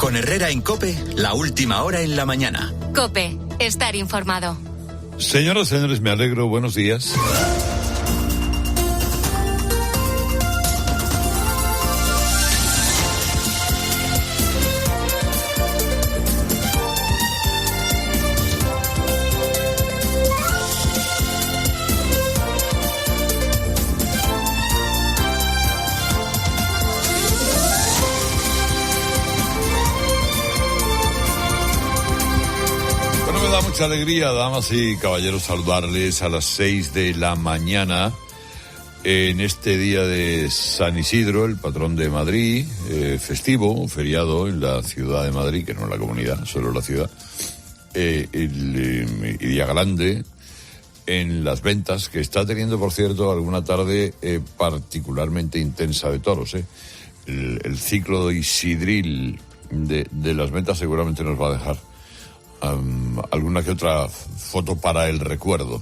Con Herrera en COPE, la última hora en la mañana. COPE, estar informado. Señoras y señores, me alegro. Buenos días. Mucha alegría, damas y caballeros, saludarles a las 6 de la mañana en este día de San Isidro, el patrón de Madrid, festivo, feriado en la ciudad de Madrid, que no en la comunidad, solo la ciudad, y día grande en las ventas, que está teniendo, por cierto, alguna tarde particularmente intensa de toros. El ciclo isidril de las ventas seguramente nos va a dejar alguna que otra foto para el recuerdo.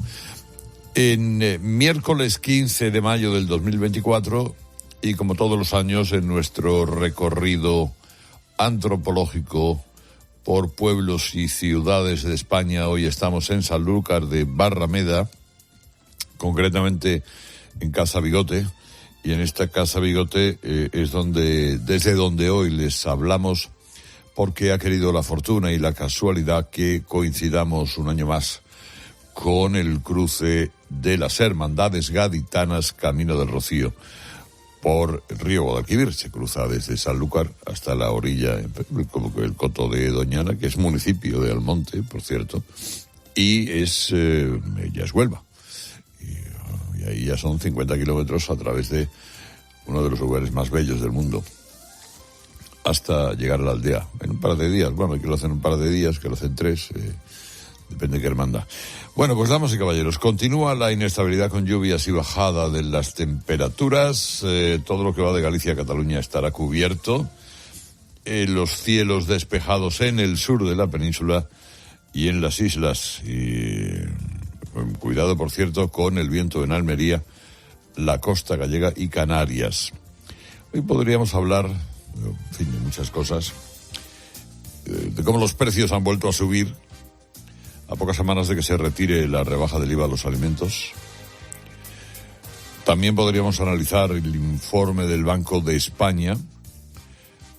En miércoles 15 de mayo del 2024, y como todos los años en nuestro recorrido antropológico por pueblos y ciudades de España, hoy estamos en Sanlúcar de Barrameda, concretamente en Casa Bigote, y en esta Casa Bigote es desde donde hoy les hablamos, porque ha querido la fortuna y la casualidad que coincidamos un año más con el cruce de las Hermandades Gaditanas Camino del Rocío por el río Guadalquivir. Se cruza desde Sanlúcar hasta la orilla, como que el Coto de Doñana, que es municipio de Almonte, por cierto, y ya es Huelva. Y ahí ya son 50 kilómetros a través de uno de los lugares más bellos del mundo, hasta llegar a la aldea, en un par de días. Bueno, hay que lo hacen un par de días, que lo hacen 3, depende de qué hermandad. Bueno, pues damas y caballeros, continúa la inestabilidad con lluvias y bajada de las temperaturas. Todo lo que va de Galicia a Cataluña estará cubierto. Los cielos despejados en el sur de la península y en las islas. Y cuidado, por cierto, con el viento en Almería, la costa gallega y Canarias. Hoy podríamos hablar, en fin, de muchas cosas, de cómo los precios han vuelto a subir a pocas semanas de que se retire la rebaja del IVA a los alimentos. También podríamos analizar el informe del Banco de España,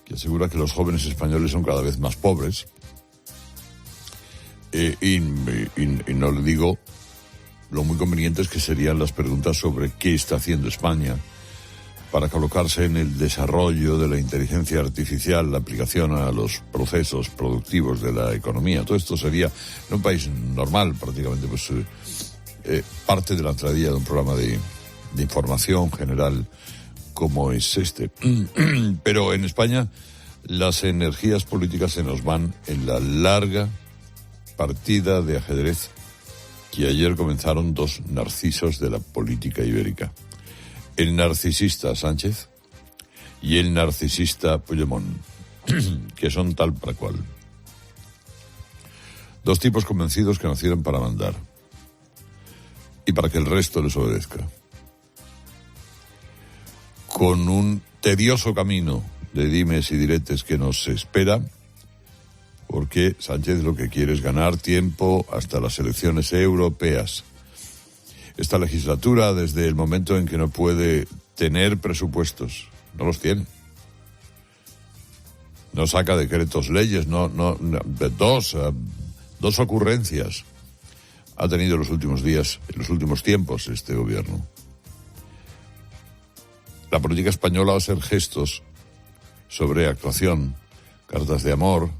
que asegura que los jóvenes españoles son cada vez más pobres. Y no le digo lo muy convenientes que serían las preguntas sobre qué está haciendo España para colocarse en el desarrollo de la inteligencia artificial, la aplicación a los procesos productivos de la economía. Todo esto sería, en un país normal prácticamente, pues parte de la entradilla de un programa de información general como es este. Pero en España las energías políticas se nos van en la larga partida de ajedrez que ayer comenzaron dos narcisos de la política ibérica. El narcisista Sánchez y el narcisista Puigdemont, que son tal para cual. Dos tipos convencidos que nacieron para mandar y para que el resto les obedezca. Con un tedioso camino de dimes y diretes que nos espera, porque Sánchez lo que quiere es ganar tiempo hasta las elecciones europeas. Esta legislatura, desde el momento en que no puede tener presupuestos, no los tiene. No saca decretos, leyes, dos ocurrencias ha tenido en los últimos días, en los últimos tiempos, este gobierno. La política española va a ser gestos sobre actuación, cartas de amor,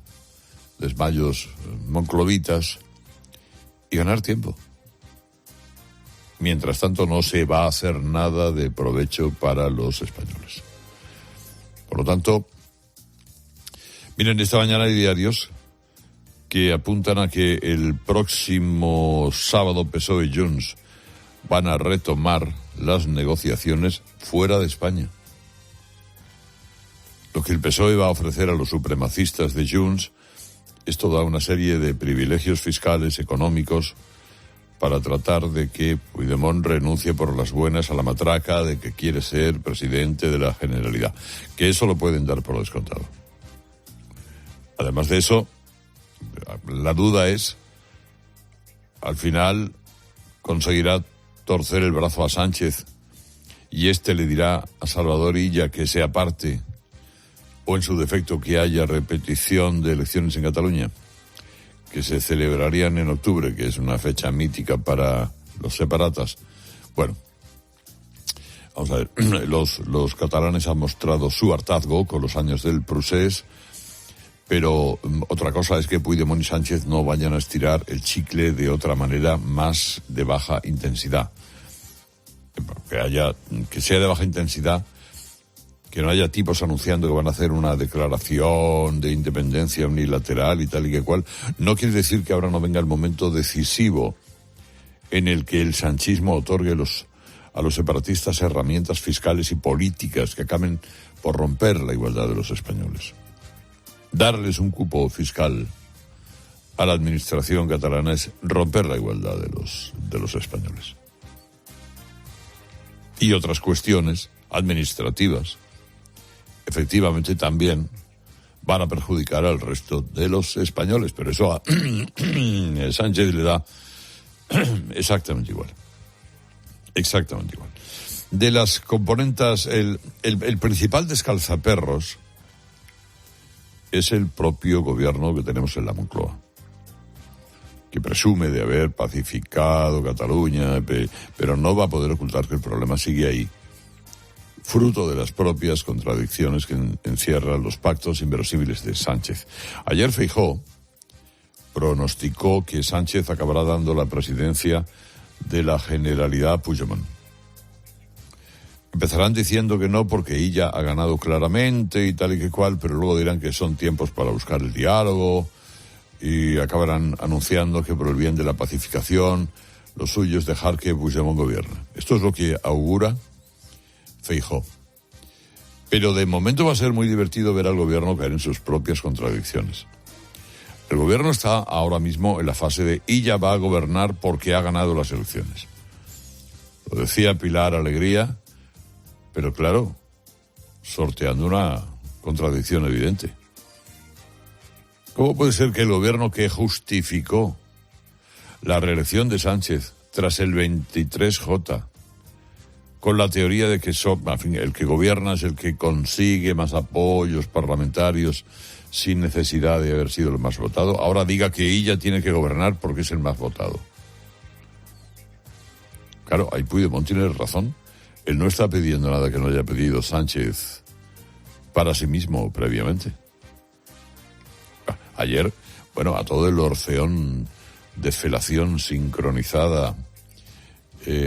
desmayos monclovitas y ganar tiempo. Mientras tanto, no se va a hacer nada de provecho para los españoles. Por lo tanto, miren, esta mañana hay diarios que apuntan a que el próximo sábado PSOE y Junts van a retomar las negociaciones fuera de España. Lo que el PSOE va a ofrecer a los supremacistas de Junts es toda una serie de privilegios fiscales, económicos, para tratar de que Puigdemont renuncie por las buenas a la matraca de que quiere ser presidente de la Generalidad. Que eso lo pueden dar por descontado. Además de eso, la duda es, al final conseguirá torcer el brazo a Sánchez y este le dirá a Salvador Illa que se aparte, o en su defecto que haya repetición de elecciones en Cataluña, que se celebrarían en octubre, que es una fecha mítica para los separatas. Bueno, vamos a ver, los catalanes han mostrado su hartazgo con los años del Procés, pero otra cosa es que Puigdemont y Sánchez no vayan a estirar el chicle de otra manera más de baja intensidad. Que sea de baja intensidad, que no haya tipos anunciando que van a hacer una declaración de independencia unilateral y tal y que cual, no quiere decir que ahora no venga el momento decisivo en el que el sanchismo otorgue a los separatistas herramientas fiscales y políticas que acaben por romper la igualdad de los españoles. Darles un cupo fiscal a la administración catalana es romper la igualdad de los españoles. Y otras cuestiones administrativas, efectivamente, también van a perjudicar al resto de los españoles, pero eso a Sánchez le da exactamente igual. Exactamente igual. De las componentes, el principal descalzaperros es el propio gobierno que tenemos en la Moncloa, que presume de haber pacificado Cataluña, pero no va a poder ocultar que el problema sigue ahí, fruto de las propias contradicciones que encierran los pactos inverosímiles de Sánchez. Ayer Feijóo pronosticó que Sánchez acabará dando la presidencia de la Generalidad a Puigdemont. Empezarán diciendo que no porque ella ha ganado claramente y tal y que cual, pero luego dirán que son tiempos para buscar el diálogo y acabarán anunciando que por el bien de la pacificación lo suyo es dejar que Puigdemont gobierne. Esto es lo que augura Feijóo. Pero de momento va a ser muy divertido ver al gobierno caer en sus propias contradicciones. El gobierno está ahora mismo en la fase de ella va a gobernar porque ha ganado las elecciones. Lo decía Pilar Alegría, pero claro, sorteando una contradicción evidente. ¿Cómo puede ser que el gobierno que justificó la reelección de Sánchez tras el 23J, con la teoría de que el que gobierna es el que consigue más apoyos parlamentarios sin necesidad de haber sido el más votado, ahora diga que ella tiene que gobernar porque es el más votado? Claro, ahí Puigdemont tiene razón. Él no está pidiendo nada que no haya pedido Sánchez para sí mismo previamente. Ayer, a todo el orfeón de felación sincronizada,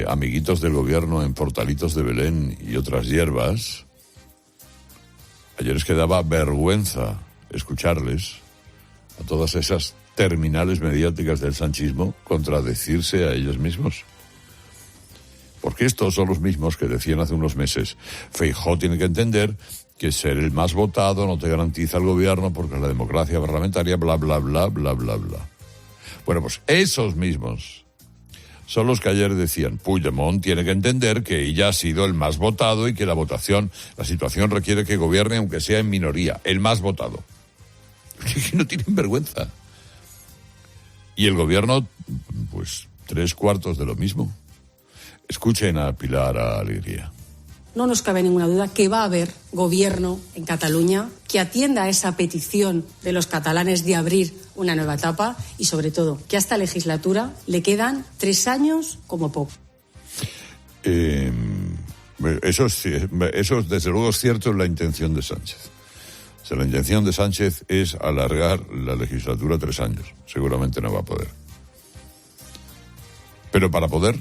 amiguitos del gobierno en Portalitos de Belén y otras hierbas, ayer es que daba vergüenza escucharles a todas esas terminales mediáticas del sanchismo contradecirse a ellos mismos. Porque estos son los mismos que decían hace unos meses: Feijóo tiene que entender que ser el más votado no te garantiza el gobierno porque la democracia parlamentaria, bla, bla, bla, bla, bla, bla. Bueno, pues esos mismos son los que ayer decían: Puigdemont tiene que entender que ella ha sido el más votado y que la situación requiere que gobierne aunque sea en minoría, el más votado. Que no tienen vergüenza. Y el gobierno, pues 3/4 de lo mismo. Escuchen a Pilar Alegría. No nos cabe ninguna duda que va a haber gobierno en Cataluña que atienda a esa petición de los catalanes de abrir una nueva etapa y, sobre todo, que a esta legislatura le quedan 3 años como poco. Eso desde luego es cierto, en la intención de Sánchez. O sea, la intención de Sánchez es alargar la legislatura 3 años. Seguramente no va a poder. Pero para poder,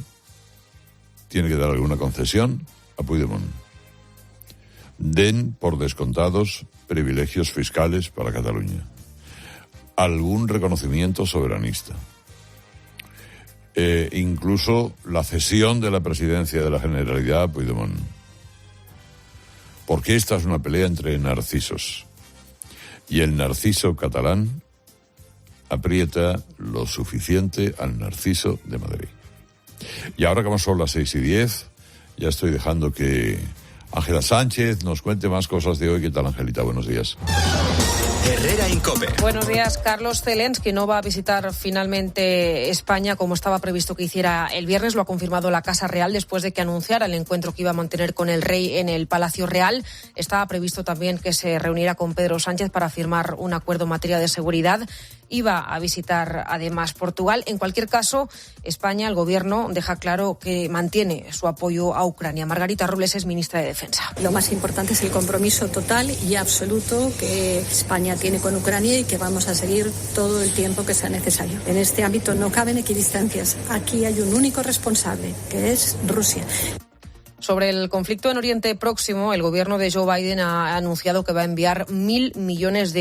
tiene que dar alguna concesión a Puigdemont. Den por descontados privilegios fiscales para Cataluña. Algún reconocimiento soberanista. Incluso la cesión de la presidencia de la Generalidad a Puigdemont. Porque esta es una pelea entre narcisos. Y el narciso catalán aprieta lo suficiente al narciso de Madrid. Y ahora, como son las 6:10, ya estoy dejando que Ángela Sánchez nos cuente más cosas de hoy. ¿Qué tal, Angelita? Buenos días. Herrera COPE. Buenos días. Carlos Zelensky no va a visitar finalmente España como estaba previsto que hiciera el viernes. Lo ha confirmado la Casa Real después de que anunciara el encuentro que iba a mantener con el rey en el Palacio Real. Estaba previsto también que se reuniera con Pedro Sánchez para firmar un acuerdo en materia de seguridad. Iba a visitar además Portugal. En cualquier caso, España, el gobierno, deja claro que mantiene su apoyo a Ucrania. Margarita Robles es ministra de Defensa. Lo más importante es el compromiso total y absoluto que España tiene con Ucrania y que vamos a seguir todo el tiempo que sea necesario. En este ámbito no caben equidistancias. Aquí hay un único responsable, que es Rusia. Sobre el conflicto en Oriente Próximo, el gobierno de Joe Biden ha anunciado que va a enviar $1.000 millones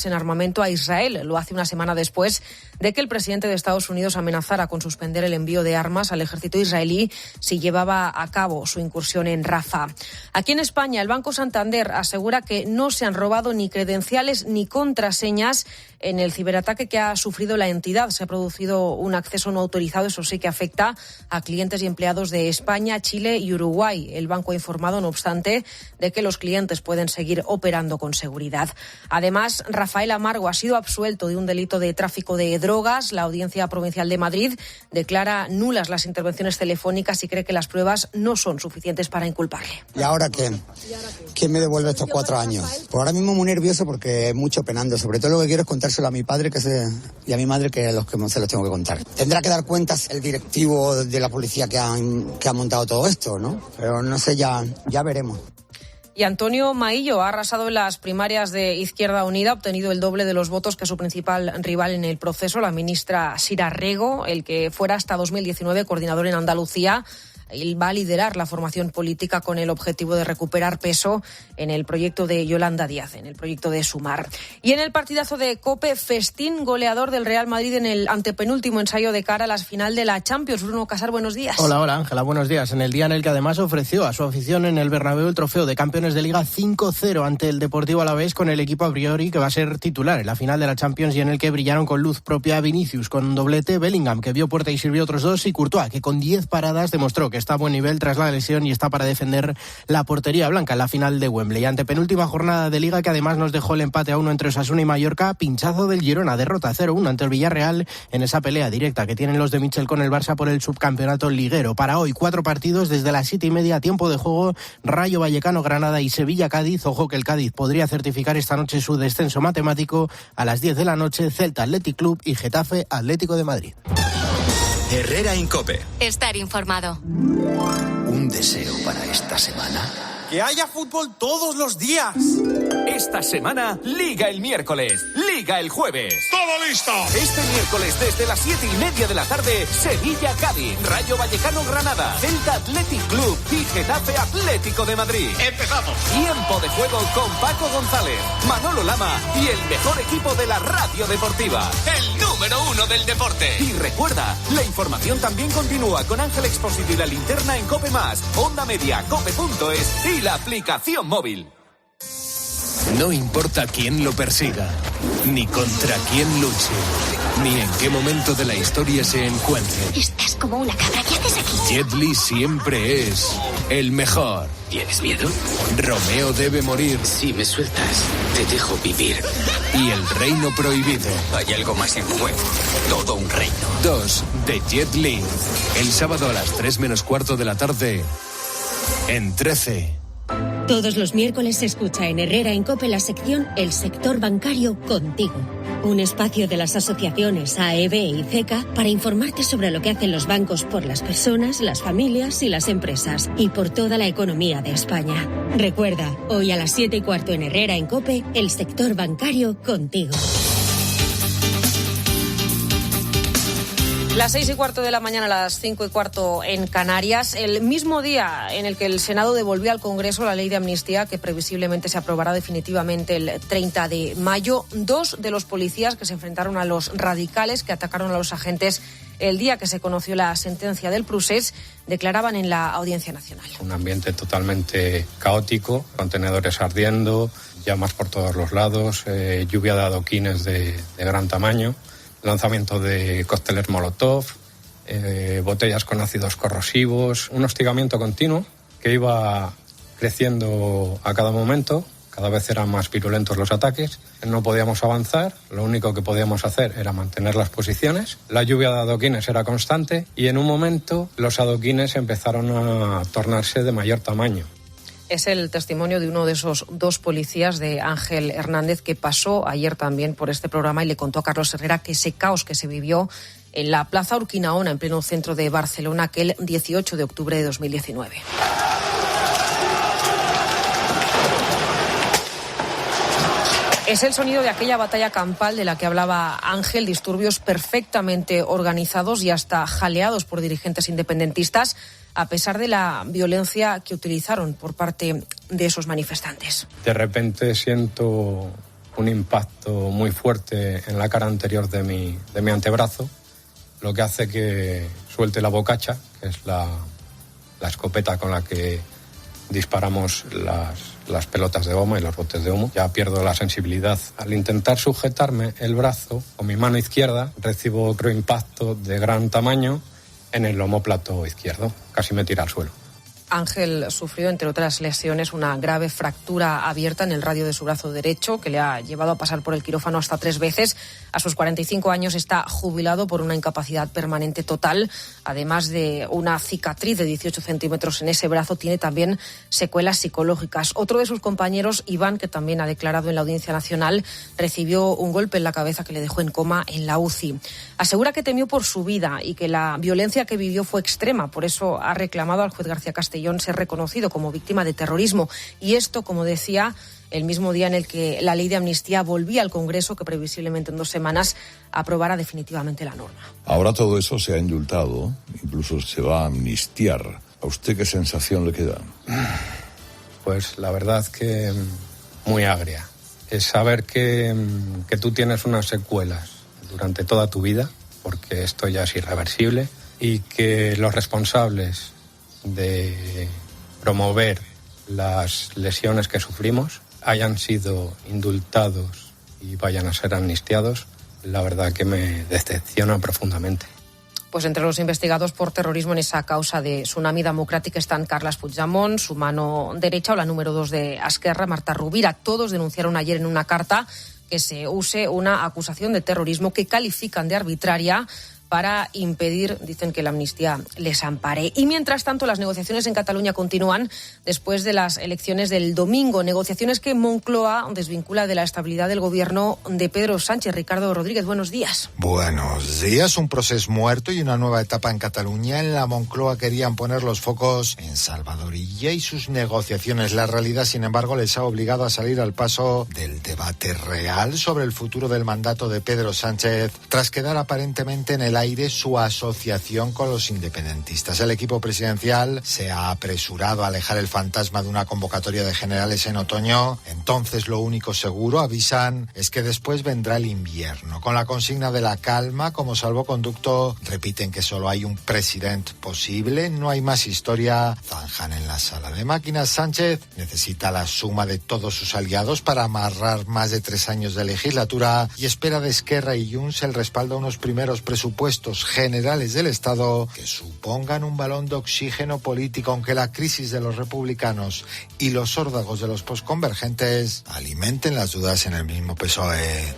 en armamento a Israel. Lo hace una semana después de que el presidente de Estados Unidos amenazara con suspender el envío de armas al ejército israelí si llevaba a cabo su incursión en Rafah. Aquí en España, el Banco Santander asegura que no se han robado ni credenciales ni contraseñas en el ciberataque que ha sufrido la entidad. Se ha producido un acceso no autorizado, eso sí que afecta a clientes y empleados de España, Chile y Uruguay. El banco ha informado, no obstante, de que los clientes pueden seguir operando con seguridad. Además, Rafael Amargo ha sido absuelto de un delito de tráfico de drogas. La Audiencia Provincial de Madrid declara nulas las intervenciones telefónicas y cree que las pruebas no son suficientes para inculparle. ¿Y ahora qué? ¿Quién me devuelve estos 4 años? Pues ahora mismo muy nervioso porque mucho penando. Sobre todo lo que quiero es contárselo a mi padre y a mi madre, que se los tengo que contar. Tendrá que dar cuentas el directivo de la policía que ha montado todo esto, ¿no? Pero no sé, ya veremos. Y Antonio Maillo ha arrasado en las primarias de Izquierda Unida, ha obtenido el doble de los votos que su principal rival en el proceso, la ministra Sira Rego, el que fuera hasta 2019 coordinador en Andalucía. Él va a liderar la formación política con el objetivo de recuperar peso en el proyecto de Yolanda Díaz, en el proyecto de Sumar. Y en el partidazo de COPE, festín goleador del Real Madrid en el antepenúltimo ensayo de cara a la final de la Champions. Bruno Casar, buenos días. Hola Ángela, buenos días. En el día en el que además ofreció a su afición en el Bernabéu el trofeo de campeones de Liga 5-0 ante el Deportivo Alavés, con el equipo a priori que va a ser titular en la final de la Champions y en el que brillaron con luz propia Vinicius con un doblete, Bellingham que vio puerta y sirvió otros 2 y Courtois que con 10 paradas demostró que está a buen nivel tras la lesión y está para defender la portería blanca en la final de Wembley. Ante penúltima jornada de Liga que además nos dejó el empate a 1 entre Osasuna y Mallorca, pinchazo del Girona, derrota 0-1 ante el Villarreal en esa pelea directa que tienen los de Michel con el Barça por el subcampeonato liguero. Para hoy 4 partidos desde las 7:30, tiempo de juego: Rayo Vallecano, Granada y Sevilla Cádiz. Ojo que el Cádiz podría certificar esta noche su descenso matemático. A las 10 de la noche, Celta Athletic Club y Getafe Atlético de Madrid. Herrera en COPE. Estar informado. Un deseo para esta semana. ¡Que haya fútbol todos los días! Esta semana, Liga el miércoles, Liga el jueves. ¡Todo listo! Este miércoles desde las 7:30 de la tarde, Sevilla-Cádiz, Rayo Vallecano-Granada, Celta Athletic Club y Getafe Atlético de Madrid. ¡Empezamos! Tiempo de juego con Paco González, Manolo Lama y el mejor equipo de la radio deportiva. ¡El número 1 del deporte! Y recuerda, la información también continúa con Ángel Expósito y la linterna en COPE+, Onda Media, cope.es y la aplicación móvil. No importa quién lo persiga, ni contra quién luche, ni en qué momento de la historia se encuentre. Estás como una cabra. ¿Qué haces aquí? Jet Li siempre es el mejor. ¿Tienes miedo? Romeo debe morir. Si me sueltas, te dejo vivir. Y el reino prohibido. Hay algo más en juego. Todo un reino. 2 de Jet Li. El sábado a las 3:15 de la tarde en 13. Todos los miércoles se escucha en Herrera en COPE la sección El sector bancario contigo. Un espacio de las asociaciones AEB y CECA para informarte sobre lo que hacen los bancos por las personas, las familias y las empresas y por toda la economía de España. Recuerda, hoy a las 7:15 en Herrera en COPE, El sector bancario contigo. Las 6:15 de la mañana, las 5:15 en Canarias, el mismo día en el que el Senado devolvió al Congreso la ley de amnistía que previsiblemente se aprobará definitivamente el 30 de mayo. 2 de los policías que se enfrentaron a los radicales que atacaron a los agentes el día que se conoció la sentencia del Procés declaraban en la Audiencia Nacional. Un ambiente totalmente caótico, contenedores ardiendo, llamas por todos los lados, lluvia de adoquines de gran tamaño, lanzamiento de cócteles molotov, botellas con ácidos corrosivos, un hostigamiento continuo que iba creciendo a cada momento. cada vez eran más virulentos los ataques, no podíamos avanzar, lo único que podíamos hacer era mantener las posiciones, la lluvia de adoquines era constante y en un momento los adoquines empezaron a tornarse de mayor tamaño. Es el testimonio de uno de esos 2 policías, de Ángel Hernández, que pasó ayer también por este programa y le contó a Carlos Herrera que ese caos que se vivió en la Plaza Urquinaona, en pleno centro de Barcelona, aquel 18 de octubre de 2019. Es el sonido de aquella batalla campal de la que hablaba Ángel, disturbios perfectamente organizados y hasta jaleados por dirigentes independentistas, a pesar de la violencia que utilizaron por parte de esos manifestantes. De repente siento un impacto muy fuerte en la cara anterior de mi antebrazo, lo que hace que suelte la bocacha, que es la escopeta con la que disparamos las pelotas de goma y los botes de humo. Ya pierdo la sensibilidad. Al intentar sujetarme el brazo con mi mano izquierda, recibo otro impacto de gran tamaño en el omóplato izquierdo. Casi me tira al suelo. Ángel sufrió, entre otras lesiones, una grave fractura abierta en el radio de su brazo derecho, que le ha llevado a pasar por el quirófano hasta 3 veces. A sus 45 años está jubilado por una incapacidad permanente total. Además de una cicatriz de 18 centímetros en ese brazo, tiene también secuelas psicológicas. Otro de sus compañeros, Iván, que también ha declarado en la Audiencia Nacional, recibió un golpe en la cabeza que le dejó en coma en la UCI. Asegura que temió por su vida y que la violencia que vivió fue extrema. Por eso ha reclamado al juez García Castellón ser reconocido como víctima de terrorismo. Y esto, como decía, el mismo día en el que la ley de amnistía volvía al Congreso, que previsiblemente en 2 semanas aprobará definitivamente la norma. Ahora todo eso se ha indultado, incluso se va a amnistiar. ¿A usted qué sensación le queda? Pues la verdad que muy agria. Es saber que tú tienes unas secuelas durante toda tu vida, porque esto ya es irreversible, y que los responsables de promover las lesiones que sufrimos hayan sido indultados y vayan a ser amnistiados, la verdad que me decepciona profundamente. Pues entre los investigados por terrorismo en esa causa de Tsunami Democràtic están Carles Puigdemont, su mano derecha, o la número 2 de Esquerra, Marta Rovira. Todos denunciaron ayer en una carta que se use una acusación de terrorismo que califican de arbitraria para impedir, dicen, que la amnistía les ampare. Y mientras tanto, las negociaciones en Cataluña continúan después de las elecciones del domingo. Negociaciones que Moncloa desvincula de la estabilidad del gobierno de Pedro Sánchez. Ricardo Rodríguez, buenos días. Buenos días. Un proceso muerto y una nueva etapa en Cataluña. En la Moncloa querían poner los focos en Salvador Illa y sus negociaciones. La realidad, sin embargo, les ha obligado a salir al paso del debate real sobre el futuro del mandato de Pedro Sánchez, tras quedar aparentemente en el aire su asociación con los independentistas. El equipo presidencial se ha apresurado a alejar el fantasma de una convocatoria de generales en otoño. Entonces lo único seguro, avisan, es que después vendrá el invierno. Con la consigna de la calma como salvoconducto, repiten que solo hay un presidente posible, no hay más historia. Zanjan en la sala de máquinas. Sánchez necesita la suma de todos sus aliados para amarrar más de 3 años de legislatura y espera de Esquerra y Junts el respaldo a unos primeros presupuestos generales del Estado que supongan un balón de oxígeno político, aunque la crisis de los republicanos y los órdagos de los posconvergentes alimenten las dudas en el mismo PSOE.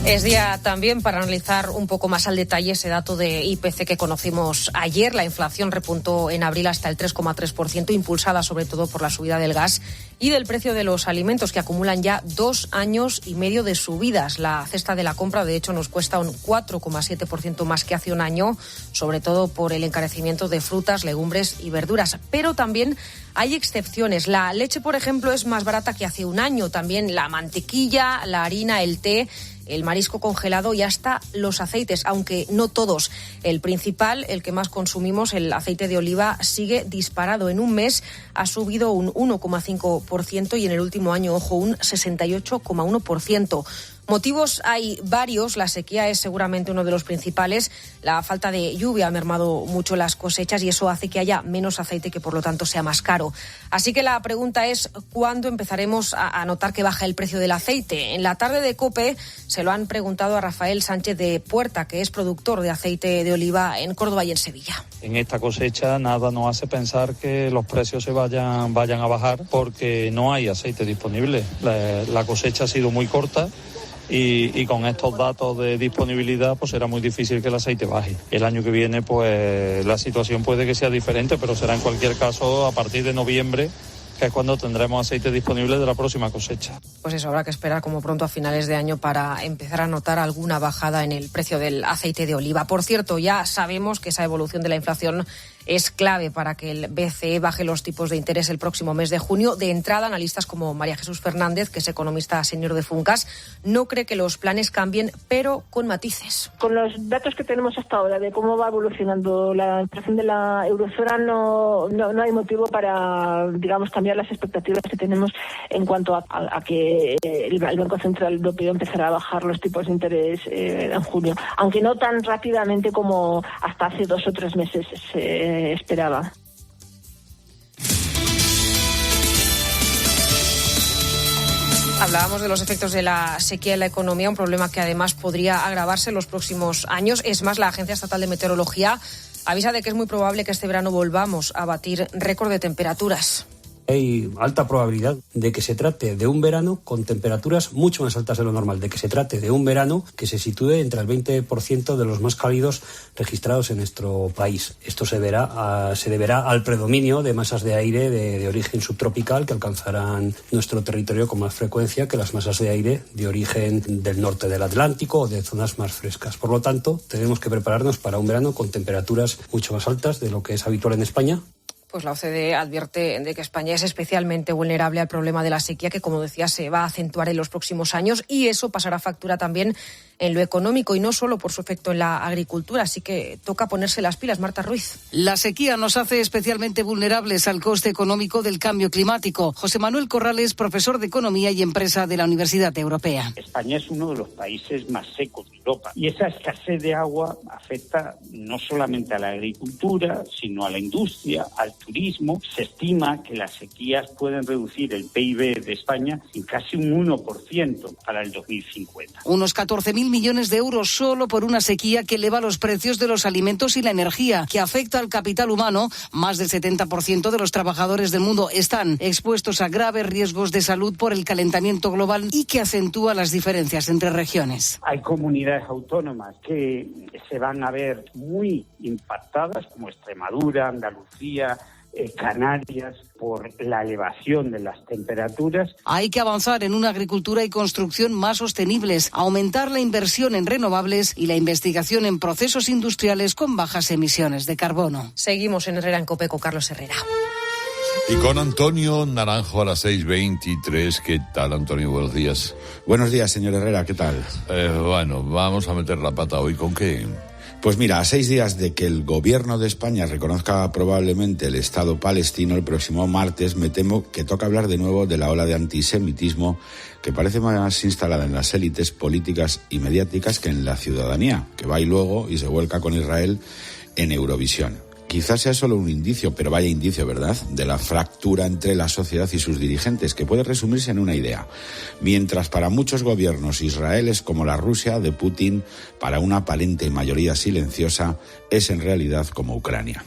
Es día también para analizar un poco más al detalle ese dato de IPC que conocimos ayer. La inflación repuntó en abril hasta el 3,3%, impulsada sobre todo por la subida del gas y del precio de los alimentos, que acumulan ya 2 años y medio de subidas. La cesta de la compra, de hecho, nos cuesta un 4,7% más que hace un año, sobre todo por el encarecimiento de frutas, legumbres y verduras. Pero también hay excepciones. La leche, por ejemplo, es más barata que hace un año. También la mantequilla, la harina, el té, el marisco congelado y hasta los aceites, aunque no todos. El principal, el que más consumimos, el aceite de oliva, sigue disparado. En un mes ha subido un 1,5% y en el último año, ojo, un 68,1%. Motivos hay varios, la sequía es seguramente uno de los principales. La falta de lluvia ha mermado mucho las cosechas y eso hace que haya menos aceite, que por lo tanto sea más caro. Así que la pregunta es, ¿cuándo empezaremos a notar que baja el precio del aceite? En la tarde de COPE se lo han preguntado a Rafael Sánchez de Puerta, que es productor de aceite de oliva en Córdoba y en Sevilla. En esta cosecha nada nos hace pensar que los precios se vayan a bajar, porque no hay aceite disponible. La cosecha ha sido muy corta. Y con estos datos de disponibilidad pues será muy difícil que el aceite baje. El año que viene pues la situación puede que sea diferente, pero será en cualquier caso a partir de noviembre, que es cuando tendremos aceite disponible de la próxima cosecha. Pues eso, habrá que esperar como pronto a finales de año para empezar a notar alguna bajada en el precio del aceite de oliva. Por cierto, ya sabemos que esa evolución de la inflación es clave para que el BCE baje los tipos de interés el próximo mes de junio. De entrada, analistas como María Jesús Fernández, que es economista senior de Funcas, no cree que los planes cambien, pero con matices. Con los datos que tenemos hasta ahora de cómo va evolucionando la inflación de la eurozona, no hay motivo para, digamos, cambiar las expectativas que tenemos en cuanto a que el Banco Central Europeo empezará a bajar los tipos de interés en junio, aunque no tan rápidamente como hasta hace 2 o 3 meses se esperaba. Hablábamos de los efectos de la sequía en la economía, un problema que además podría agravarse en los próximos años. Es más, la Agencia Estatal de Meteorología avisa de que es muy probable que este verano volvamos a batir récord de temperaturas. Hay alta probabilidad de que se trate de un verano con temperaturas mucho más altas de lo normal, de que se trate de un verano que se sitúe entre el 20% de los más cálidos registrados en nuestro país. Esto se deberá al predominio de masas de aire de origen subtropical que alcanzarán nuestro territorio con más frecuencia que las masas de aire de origen del norte del Atlántico o de zonas más frescas. Por lo tanto, tenemos que prepararnos para un verano con temperaturas mucho más altas de lo que es habitual en España. Pues la OCDE advierte de que España es especialmente vulnerable al problema de la sequía, que, como decía, se va a acentuar en los próximos años, y eso pasará factura también en lo económico y no solo por su efecto en la agricultura. Así que toca ponerse las pilas, Marta Ruiz. La sequía nos hace especialmente vulnerables al coste económico del cambio climático. José Manuel Corrales, profesor de Economía y Empresa de la Universidad Europea. España es uno de los países más secos de Europa y esa escasez de agua afecta no solamente a la agricultura, sino a la industria, al turismo. Se estima que las sequías pueden reducir el PIB de España en casi un 1% para el 2050. Unos 14.000 millones de euros solo por una sequía que eleva los precios de los alimentos y la energía, que afecta al capital humano. Más del 70% de los trabajadores del mundo están expuestos a graves riesgos de salud por el calentamiento global y que acentúa las diferencias entre regiones. Hay comunidades autónomas que se van a ver muy impactadas, como Extremadura, Andalucía, Canarias, por la elevación de las temperaturas. Hay que avanzar en una agricultura y construcción más sostenibles, aumentar la inversión en renovables y la investigación en procesos industriales con bajas emisiones de carbono. Seguimos en Herrera en COPE con Carlos Herrera. Y con Antonio Naranjo a las 6:23. ¿Qué tal, Antonio? Buenos días. Buenos días, señor Herrera. ¿Qué tal? Bueno, vamos a meter la pata hoy. ¿Con qué? Pues mira, a 6 días de que el gobierno de España reconozca probablemente el Estado palestino el próximo martes, me temo que toca hablar de nuevo de la ola de antisemitismo que parece más instalada en las élites políticas y mediáticas que en la ciudadanía, que va y luego y se vuelca con Israel en Eurovisión. Quizás sea solo un indicio, pero vaya indicio, ¿verdad?, de la fractura entre la sociedad y sus dirigentes, que puede resumirse en una idea. Mientras para muchos gobiernos Israel es como la Rusia de Putin, para una aparente mayoría silenciosa es en realidad como Ucrania.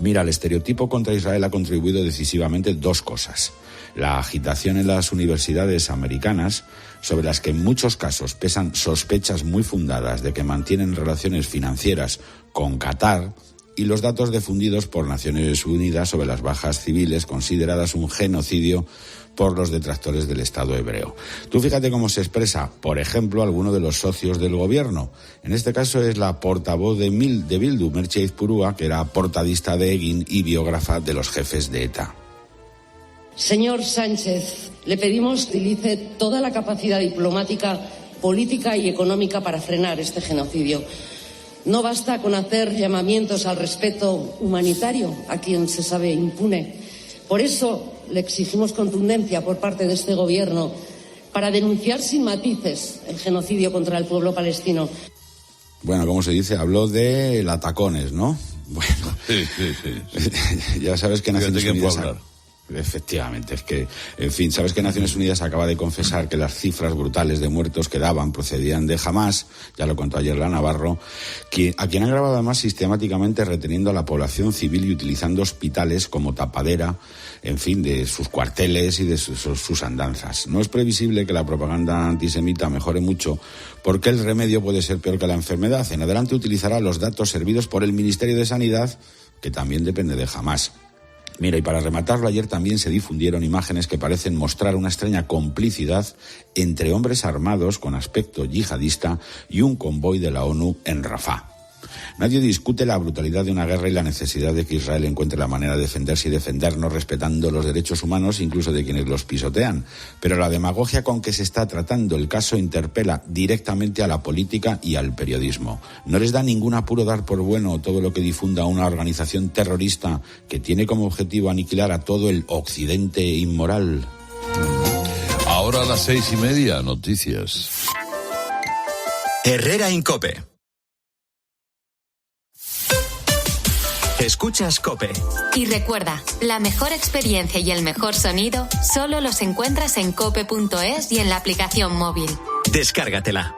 Mira, el estereotipo contra Israel ha contribuido decisivamente 2 cosas. La agitación en las universidades americanas, sobre las que en muchos casos pesan sospechas muy fundadas de que mantienen relaciones financieras con Qatar, y los datos difundidos por Naciones Unidas sobre las bajas civiles consideradas un genocidio por los detractores del Estado hebreo. Tú fíjate cómo se expresa, por ejemplo, alguno de los socios del gobierno. En este caso es la portavoz de Bildu, Merche Izpurua, que era portadista de Egin y biógrafa de los jefes de ETA. Señor Sánchez, le pedimos que utilice toda la capacidad diplomática, política y económica para frenar este genocidio. No basta con hacer llamamientos al respeto humanitario a quien se sabe impune. Por eso le exigimos contundencia por parte de este gobierno para denunciar sin matices el genocidio contra el pueblo palestino. Bueno, como se dice, habló de latacones, ¿no? Bueno, sí. Ya sabes que Naciones Unidas... hablar. Efectivamente, es que, en fin, sabes que Naciones Unidas acaba de confesar que las cifras brutales de muertos que daban procedían de Hamás, ya lo contó ayer la Navarro, a quien han grabado además sistemáticamente reteniendo a la población civil y utilizando hospitales como tapadera, en fin, de sus cuarteles y de sus andanzas. No es previsible que la propaganda antisemita mejore mucho, porque el remedio puede ser peor que la enfermedad. En adelante utilizará los datos servidos por el Ministerio de Sanidad, que también depende de Hamás. Mira, y para rematarlo, ayer también se difundieron imágenes que parecen mostrar una extraña complicidad entre hombres armados con aspecto yihadista y un convoy de la ONU en Rafah. Nadie discute la brutalidad de una guerra y la necesidad de que Israel encuentre la manera de defenderse y defendernos respetando los derechos humanos, incluso de quienes los pisotean. Pero la demagogia con que se está tratando el caso interpela directamente a la política y al periodismo. No les da ningún apuro dar por bueno todo lo que difunda una organización terrorista que tiene como objetivo aniquilar a todo el occidente inmoral. Ahora a las 6:30, noticias. Herrera en COPE. Escuchas COPE. Y recuerda, la mejor experiencia y el mejor sonido solo los encuentras en cope.es y en la aplicación móvil. Descárgatela.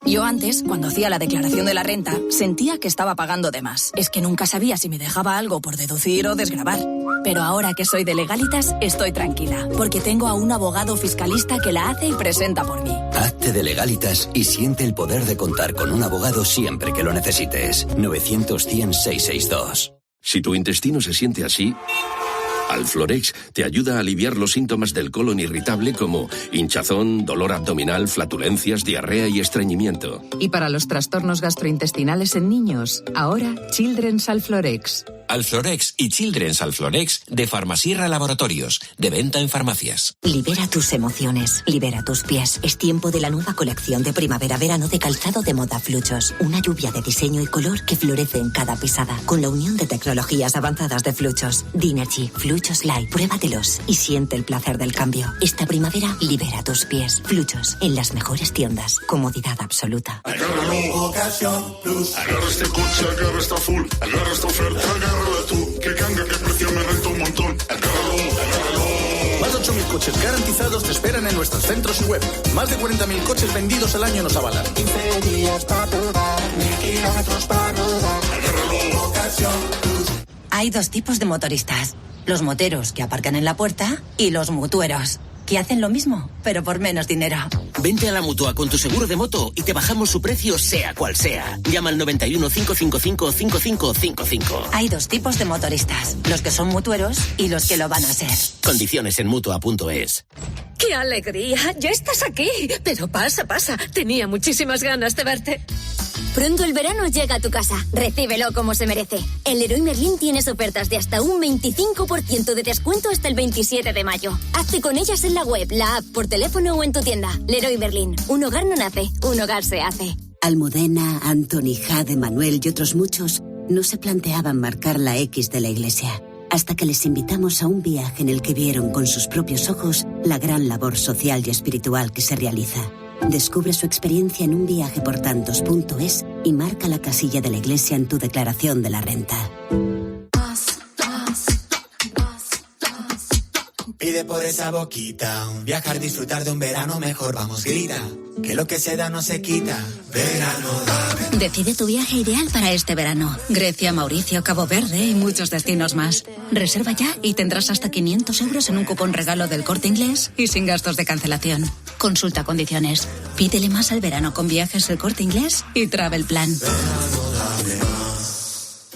Yo antes, cuando hacía la declaración de la renta, sentía que estaba pagando de más. Es que nunca sabía si me dejaba algo por deducir o desgravar. Pero ahora que soy de Legalitas, estoy tranquila, porque tengo a un abogado fiscalista que la hace y presenta por mí. Hazte de Legalitas y siente el poder de contar con un abogado siempre que lo necesites. 900-100-662. Si tu intestino se siente así, Alflorex te ayuda a aliviar los síntomas del colon irritable como hinchazón, dolor abdominal, flatulencias, diarrea y estreñimiento. Y para los trastornos gastrointestinales en niños, ahora Children's Alflorex. Alflorex y Children's Alflorex de Farmasierra Laboratorios, de venta en farmacias. Libera tus emociones, libera tus pies. Es tiempo de la nueva colección de primavera-verano de calzado de moda Fluchos. Una lluvia de diseño y color que florece en cada pisada, con la unión de tecnologías avanzadas de Fluchos. Dinergy, Fluchos Light, pruébatelos y siente el placer del cambio. Esta primavera, libera tus pies. Fluchos, en las mejores tiendas. Comodidad absoluta. Agárralo, Ocasión Plus. Agarra este coche, agarra esta full. Agarra esta oferta, agárrala tú. Que canga, que precio me renta un montón. Agárralo. Más de 8.000 coches garantizados te esperan en nuestros centros y web. Más de 40.000 coches vendidos al año nos avalan. 15 días para probar, 1.000 kilómetros para rodar. Agárralo, Ocasión Plus. Hay dos tipos de motoristas. Los moteros que aparcan en la puerta y los mutueros, que hacen lo mismo, pero por menos dinero. Vente a la Mutua con tu seguro de moto y te bajamos su precio sea cual sea. Llama al 91 555 5555. Hay dos tipos de motoristas, los que son mutueros y los que lo van a ser. Condiciones en Mutua.es. ¡Qué alegría! ¡Ya estás aquí! Pero pasa. Tenía muchísimas ganas de verte. Pronto el verano llega a tu casa. Recíbelo como se merece. El Leroy Merlin tienes ofertas de hasta un 25% de descuento hasta el 27 de mayo. Hazte con ellas en la web, la app, por teléfono o en tu tienda. Leroy Merlin. Un hogar no nace, un hogar se hace. Almudena, Anthony, Jade, Manuel y otros muchos no se planteaban marcar la X de la iglesia, hasta que les invitamos a un viaje en el que vieron con sus propios ojos la gran labor social y espiritual que se realiza. Descubre su experiencia en unviajeportantos.es y marca la casilla de la iglesia en tu declaración de la renta. Pide por esa boquita, viajar, disfrutar de un verano mejor, vamos, grita, que lo que se da no se quita. Verano da. Decide tu viaje ideal para este verano. Grecia, Mauricio, Cabo Verde y muchos destinos más. Reserva ya y tendrás hasta 500 euros en un cupón regalo del Corte Inglés y sin gastos de cancelación. Consulta condiciones. Pídele más al verano con Viajes El Corte Inglés y Travel Plan.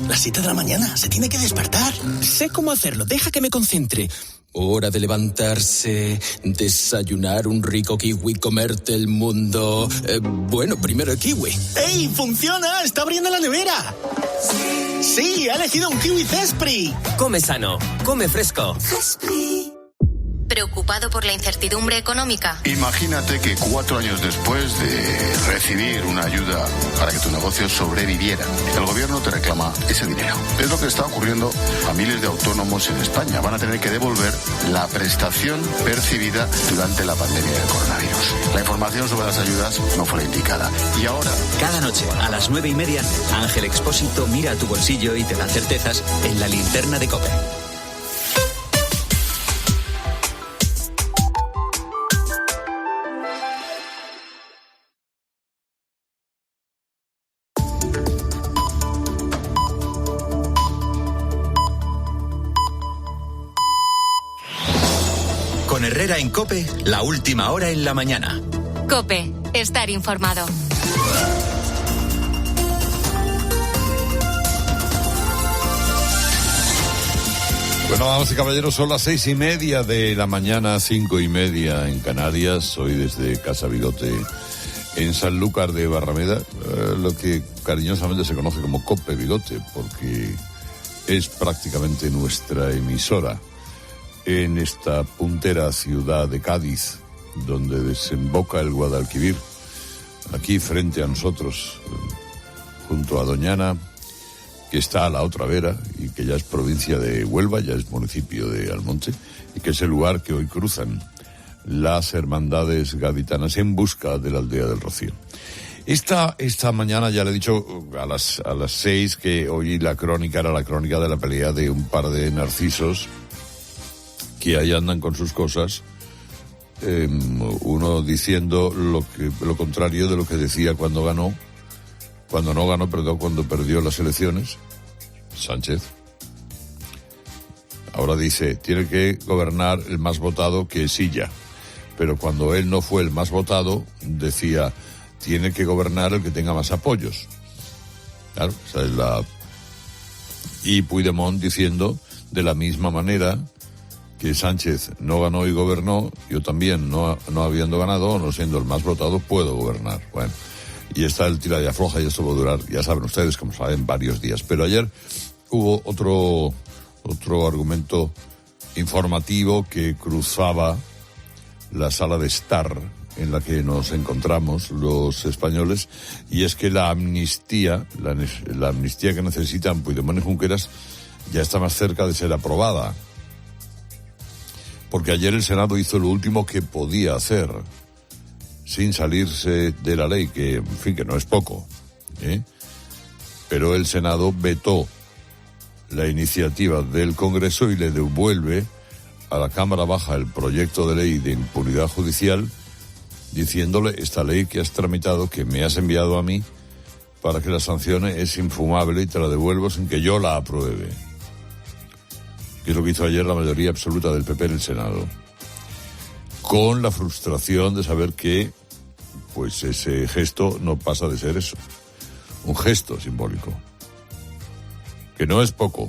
Las 7 de la mañana, se tiene que despertar. Sé cómo hacerlo, deja que me concentre. Hora de levantarse, desayunar un rico kiwi, comerte el mundo. Bueno, primero el kiwi. ¡Ey, funciona! ¡Está abriendo la nevera! ¡Sí! ¡Ha elegido un kiwi Zespri! Come sano, come fresco. Zespri. ¿Preocupado por la incertidumbre económica? Imagínate que 4 años después de recibir una ayuda para que tu negocio sobreviviera, el gobierno te reclama ese dinero. Es lo que está ocurriendo a miles de autónomos en España. Van a tener que devolver la prestación percibida durante la pandemia del coronavirus. La información sobre las ayudas no fue la indicada. Y ahora... Cada noche a las 9:30, Ángel Expósito mira a tu bolsillo y te da certezas en la linterna de COPE. Con Herrera en COPE, la última hora en la mañana. COPE, estar informado. Bueno, damas y caballeros, son las 6:30 de la mañana, 5:30 en Canarias. Hoy desde Casa Bigote en Sanlúcar de Barrameda, lo que cariñosamente se conoce como COPE Bigote, porque es prácticamente nuestra emisora en esta puntera ciudad de Cádiz, donde desemboca el Guadalquivir, aquí frente a nosotros, junto a Doñana, que está a la otra vera y que ya es provincia de Huelva, ya es municipio de Almonte, y que es el lugar que hoy cruzan las hermandades gaditanas en busca de la aldea del Rocío. Esta mañana ya le he dicho a las 6 que hoy la crónica era la crónica de la pelea de un par de narcisos que ahí andan con sus cosas, uno diciendo lo contrario de lo que decía cuando perdió las elecciones, Sánchez. Ahora dice, tiene que gobernar el más votado, que es Illa. Pero cuando él no fue el más votado, decía, tiene que gobernar el que tenga más apoyos. Claro, esa es Y Puigdemont diciendo, de la misma manera que Sánchez no ganó y gobernó, yo también, no habiendo ganado, no siendo el más votado, puedo gobernar. Bueno, y está el tira y afloja y esto va a durar, ya saben ustedes, como saben, varios días. Pero ayer hubo otro argumento informativo que cruzaba la sala de estar en la que nos encontramos los españoles, y es que la amnistía que necesitan Puigdemont y Junqueras ya está más cerca de ser aprobada. Porque ayer el Senado hizo lo último que podía hacer, sin salirse de la ley, que, en fin, que no es poco, pero el Senado vetó la iniciativa del Congreso y le devuelve a la Cámara Baja el proyecto de ley de impunidad judicial, diciéndole, esta ley que has tramitado, que me has enviado a mí para que la sancione, es infumable y te la devuelvo sin que yo la apruebe. Que es lo que hizo ayer la mayoría absoluta del PP en el Senado, con la frustración de saber que pues ese gesto no pasa de ser eso, un gesto simbólico, que no es poco,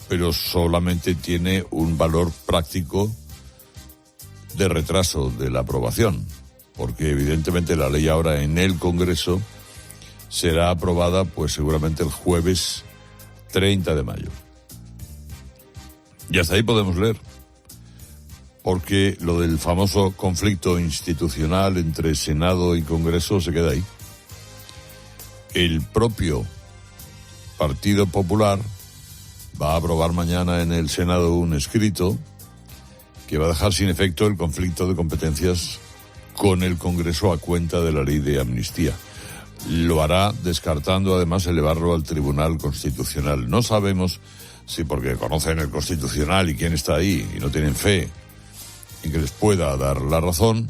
pero solamente tiene un valor práctico de retraso de la aprobación, porque evidentemente la ley ahora en el Congreso será aprobada pues seguramente el jueves 30 de mayo. Y hasta ahí podemos leer, porque lo del famoso conflicto institucional entre Senado y Congreso se queda ahí. El propio Partido Popular va a aprobar mañana en el Senado un escrito que va a dejar sin efecto el conflicto de competencias con el Congreso a cuenta de la ley de amnistía. Lo hará descartando además elevarlo al Tribunal Constitucional. No sabemos si porque conocen el Constitucional y quién está ahí y no tienen fe en que les pueda dar la razón,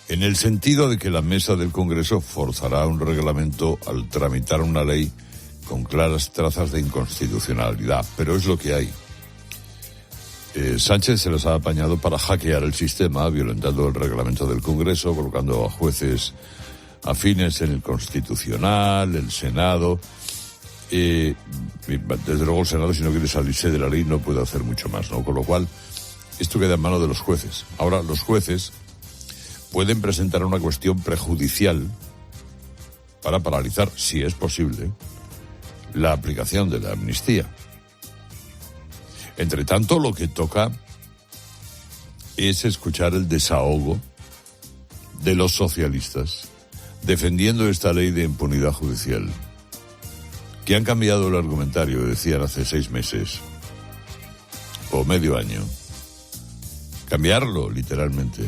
en el sentido de que la mesa del Congreso forzará un reglamento al tramitar una ley con claras trazas de inconstitucionalidad, pero es lo que hay. Sánchez se los ha apañado para hackear el sistema, violentando el reglamento del Congreso, colocando a jueces afines en el Constitucional, el Senado. Desde luego el Senado, si no quiere salirse de la ley, no puede hacer mucho más, ¿no? Con lo cual, esto queda en manos de los jueces. Ahora, los jueces pueden presentar una cuestión prejudicial para paralizar, si es posible, la aplicación de la amnistía. Entre tanto, lo que toca es escuchar el desahogo de los socialistas defendiendo esta ley de impunidad judicial, que han cambiado el argumentario, decían hace 6 meses o medio año. Cambiarlo, literalmente,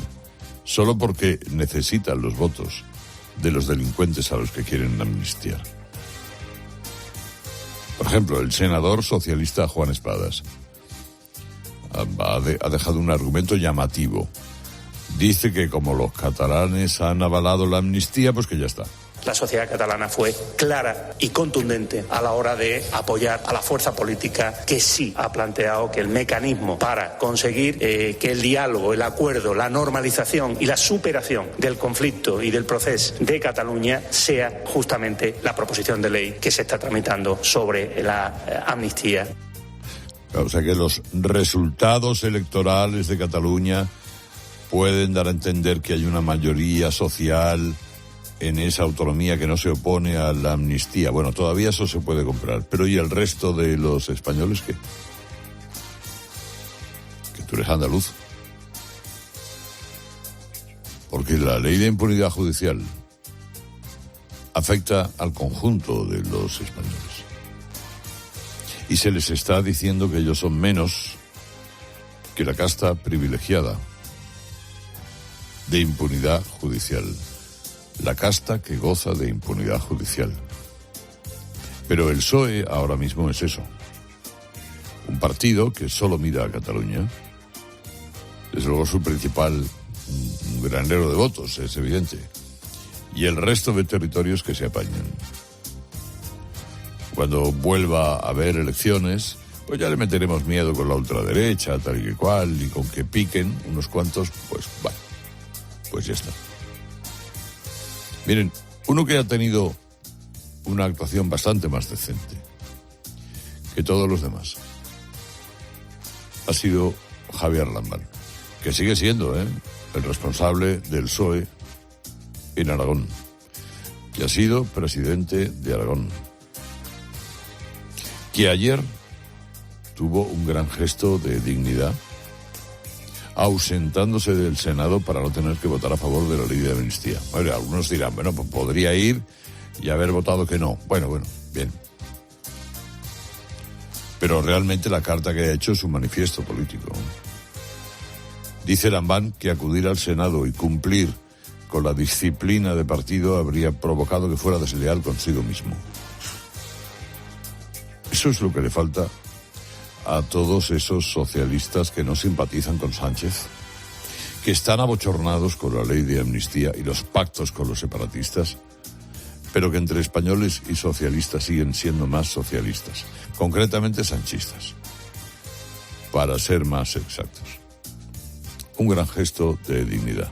solo porque necesitan los votos de los delincuentes a los que quieren amnistiar. Por ejemplo, el senador socialista Juan Espadas ha dejado un argumento llamativo. Dice que como los catalanes han avalado la amnistía, pues que ya está. La sociedad catalana fue clara y contundente a la hora de apoyar a la fuerza política que sí ha planteado que el mecanismo para conseguir que el diálogo, el acuerdo, la normalización y la superación del conflicto y del proceso de Cataluña sea justamente la proposición de ley que se está tramitando sobre la amnistía. O sea que los resultados electorales de Cataluña pueden dar a entender que hay una mayoría social en esa autonomía que no se opone a la amnistía. Bueno, todavía eso se puede comprar. Pero ¿y el resto de los españoles qué? Que tú eres andaluz. Porque la ley de impunidad judicial afecta al conjunto de los españoles. Y se les está diciendo que ellos son menos que la casta privilegiada de impunidad judicial. La casta que goza de impunidad judicial. Pero el PSOE ahora mismo es eso. Un partido que solo mira a Cataluña. Desde luego su principal granero de votos, es evidente. Y el resto de territorios que se apañan. Cuando vuelva a haber elecciones, pues ya le meteremos miedo con la ultraderecha, tal y cual, y con que piquen unos cuantos, pues vale, pues ya está. Miren, uno que ha tenido una actuación bastante más decente que todos los demás ha sido Javier Lambán, que sigue siendo el responsable del PSOE en Aragón, que ha sido presidente de Aragón, que ayer tuvo un gran gesto de dignidad ausentándose del Senado para no tener que votar a favor de la ley de amnistía. Bueno, algunos dirán, bueno, pues podría ir y haber votado que no. Bueno, bien. Pero realmente la carta que ha hecho es un manifiesto político. Dice Lambán que acudir al Senado y cumplir con la disciplina de partido habría provocado que fuera desleal consigo mismo. Eso es lo que le falta a todos esos socialistas que no simpatizan con Sánchez, que están abochornados con la ley de amnistía y los pactos con los separatistas, pero que entre españoles y socialistas siguen siendo más socialistas, concretamente sanchistas, para ser más exactos. Un gran gesto de dignidad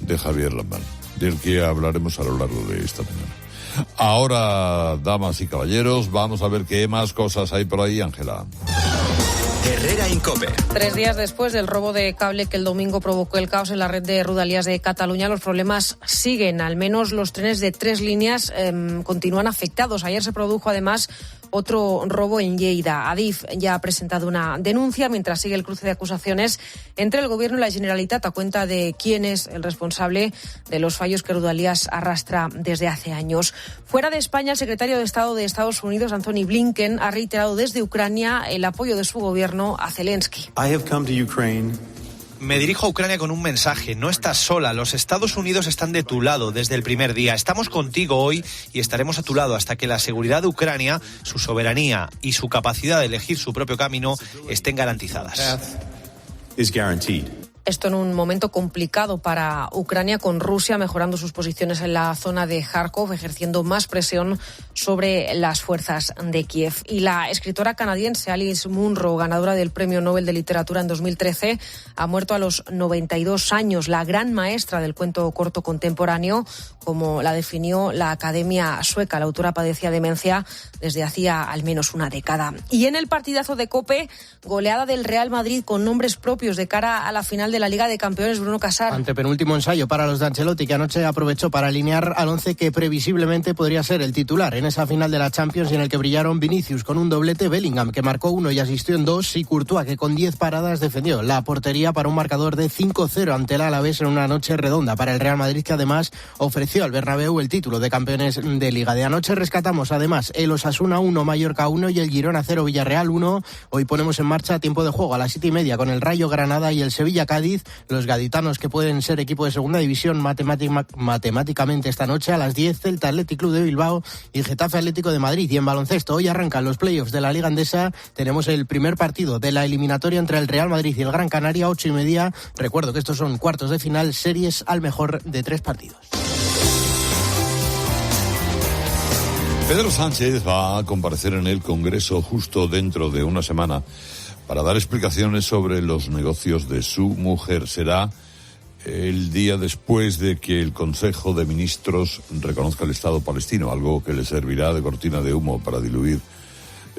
de Javier Lambán, del que hablaremos a lo largo de esta mañana. Ahora, damas y caballeros, vamos a ver qué más cosas hay por ahí, Ángela. Herrera Incope. 3 días después del robo de cable que el domingo provocó el caos en la red de Rodalies de Cataluña, los problemas siguen. Al menos los trenes de 3 líneas continúan afectados. Ayer se produjo además otro robo en Lleida. Adif ya ha presentado una denuncia mientras sigue el cruce de acusaciones entre el Gobierno y la Generalitat a cuenta de quién es el responsable de los fallos que Rodalies arrastra desde hace años. Fuera de España, el secretario de Estado de Estados Unidos, Anthony Blinken, ha reiterado desde Ucrania el apoyo de su gobierno a Zelensky. Me dirijo a Ucrania con un mensaje. No estás sola. Los Estados Unidos están de tu lado desde el primer día. Estamos contigo hoy y estaremos a tu lado hasta que la seguridad de Ucrania, su soberanía y su capacidad de elegir su propio camino estén garantizadas. Esto en un momento complicado para Ucrania, con Rusia mejorando sus posiciones en la zona de Kharkov, ejerciendo más presión sobre las fuerzas de Kiev. Y la escritora canadiense Alice Munro, ganadora del Premio Nobel de Literatura en 2013, ha muerto a los 92 años. La gran maestra del cuento corto contemporáneo, como la definió la Academia Sueca. La autora padecía demencia desde hacía al menos una década. Y en el partidazo de COPE, goleada del Real Madrid con nombres propios de cara a la final de de la Liga de Campeones, Bruno Casar. Antepenúltimo ensayo para los de Ancelotti, que anoche aprovechó para alinear al 11 que previsiblemente podría ser el titular en esa final de la Champions, y en el que brillaron Vinicius con un doblete, Bellingham, que marcó 1 y asistió en 2, y Courtois, que con 10 paradas defendió la portería para un marcador de 5-0 ante el Alavés en una noche redonda para el Real Madrid, que además ofreció al Bernabéu el título de campeones de Liga. De anoche rescatamos además el Osasuna 1, Mallorca 1 y el Girona 0, Villarreal 1. Hoy ponemos en marcha tiempo de juego a las 7:30 con el Rayo Granada y el Sevilla Cádiz. Los gaditanos, que pueden ser equipo de segunda división matemáticamente esta noche, a las 10 Celta Athletic Club de Bilbao y Getafe Atlético de Madrid. Y en baloncesto hoy arrancan los playoffs de la Liga Endesa. Tenemos el primer partido de la eliminatoria entre el Real Madrid y el Gran Canaria, 8:30. Recuerdo que estos son cuartos de final, series al mejor de 3 partidos. Pedro Sánchez va a comparecer en el Congreso justo dentro de una semana para dar explicaciones sobre los negocios de su mujer. Será el día después de que el Consejo de Ministros reconozca el Estado palestino, algo que le servirá de cortina de humo para diluir,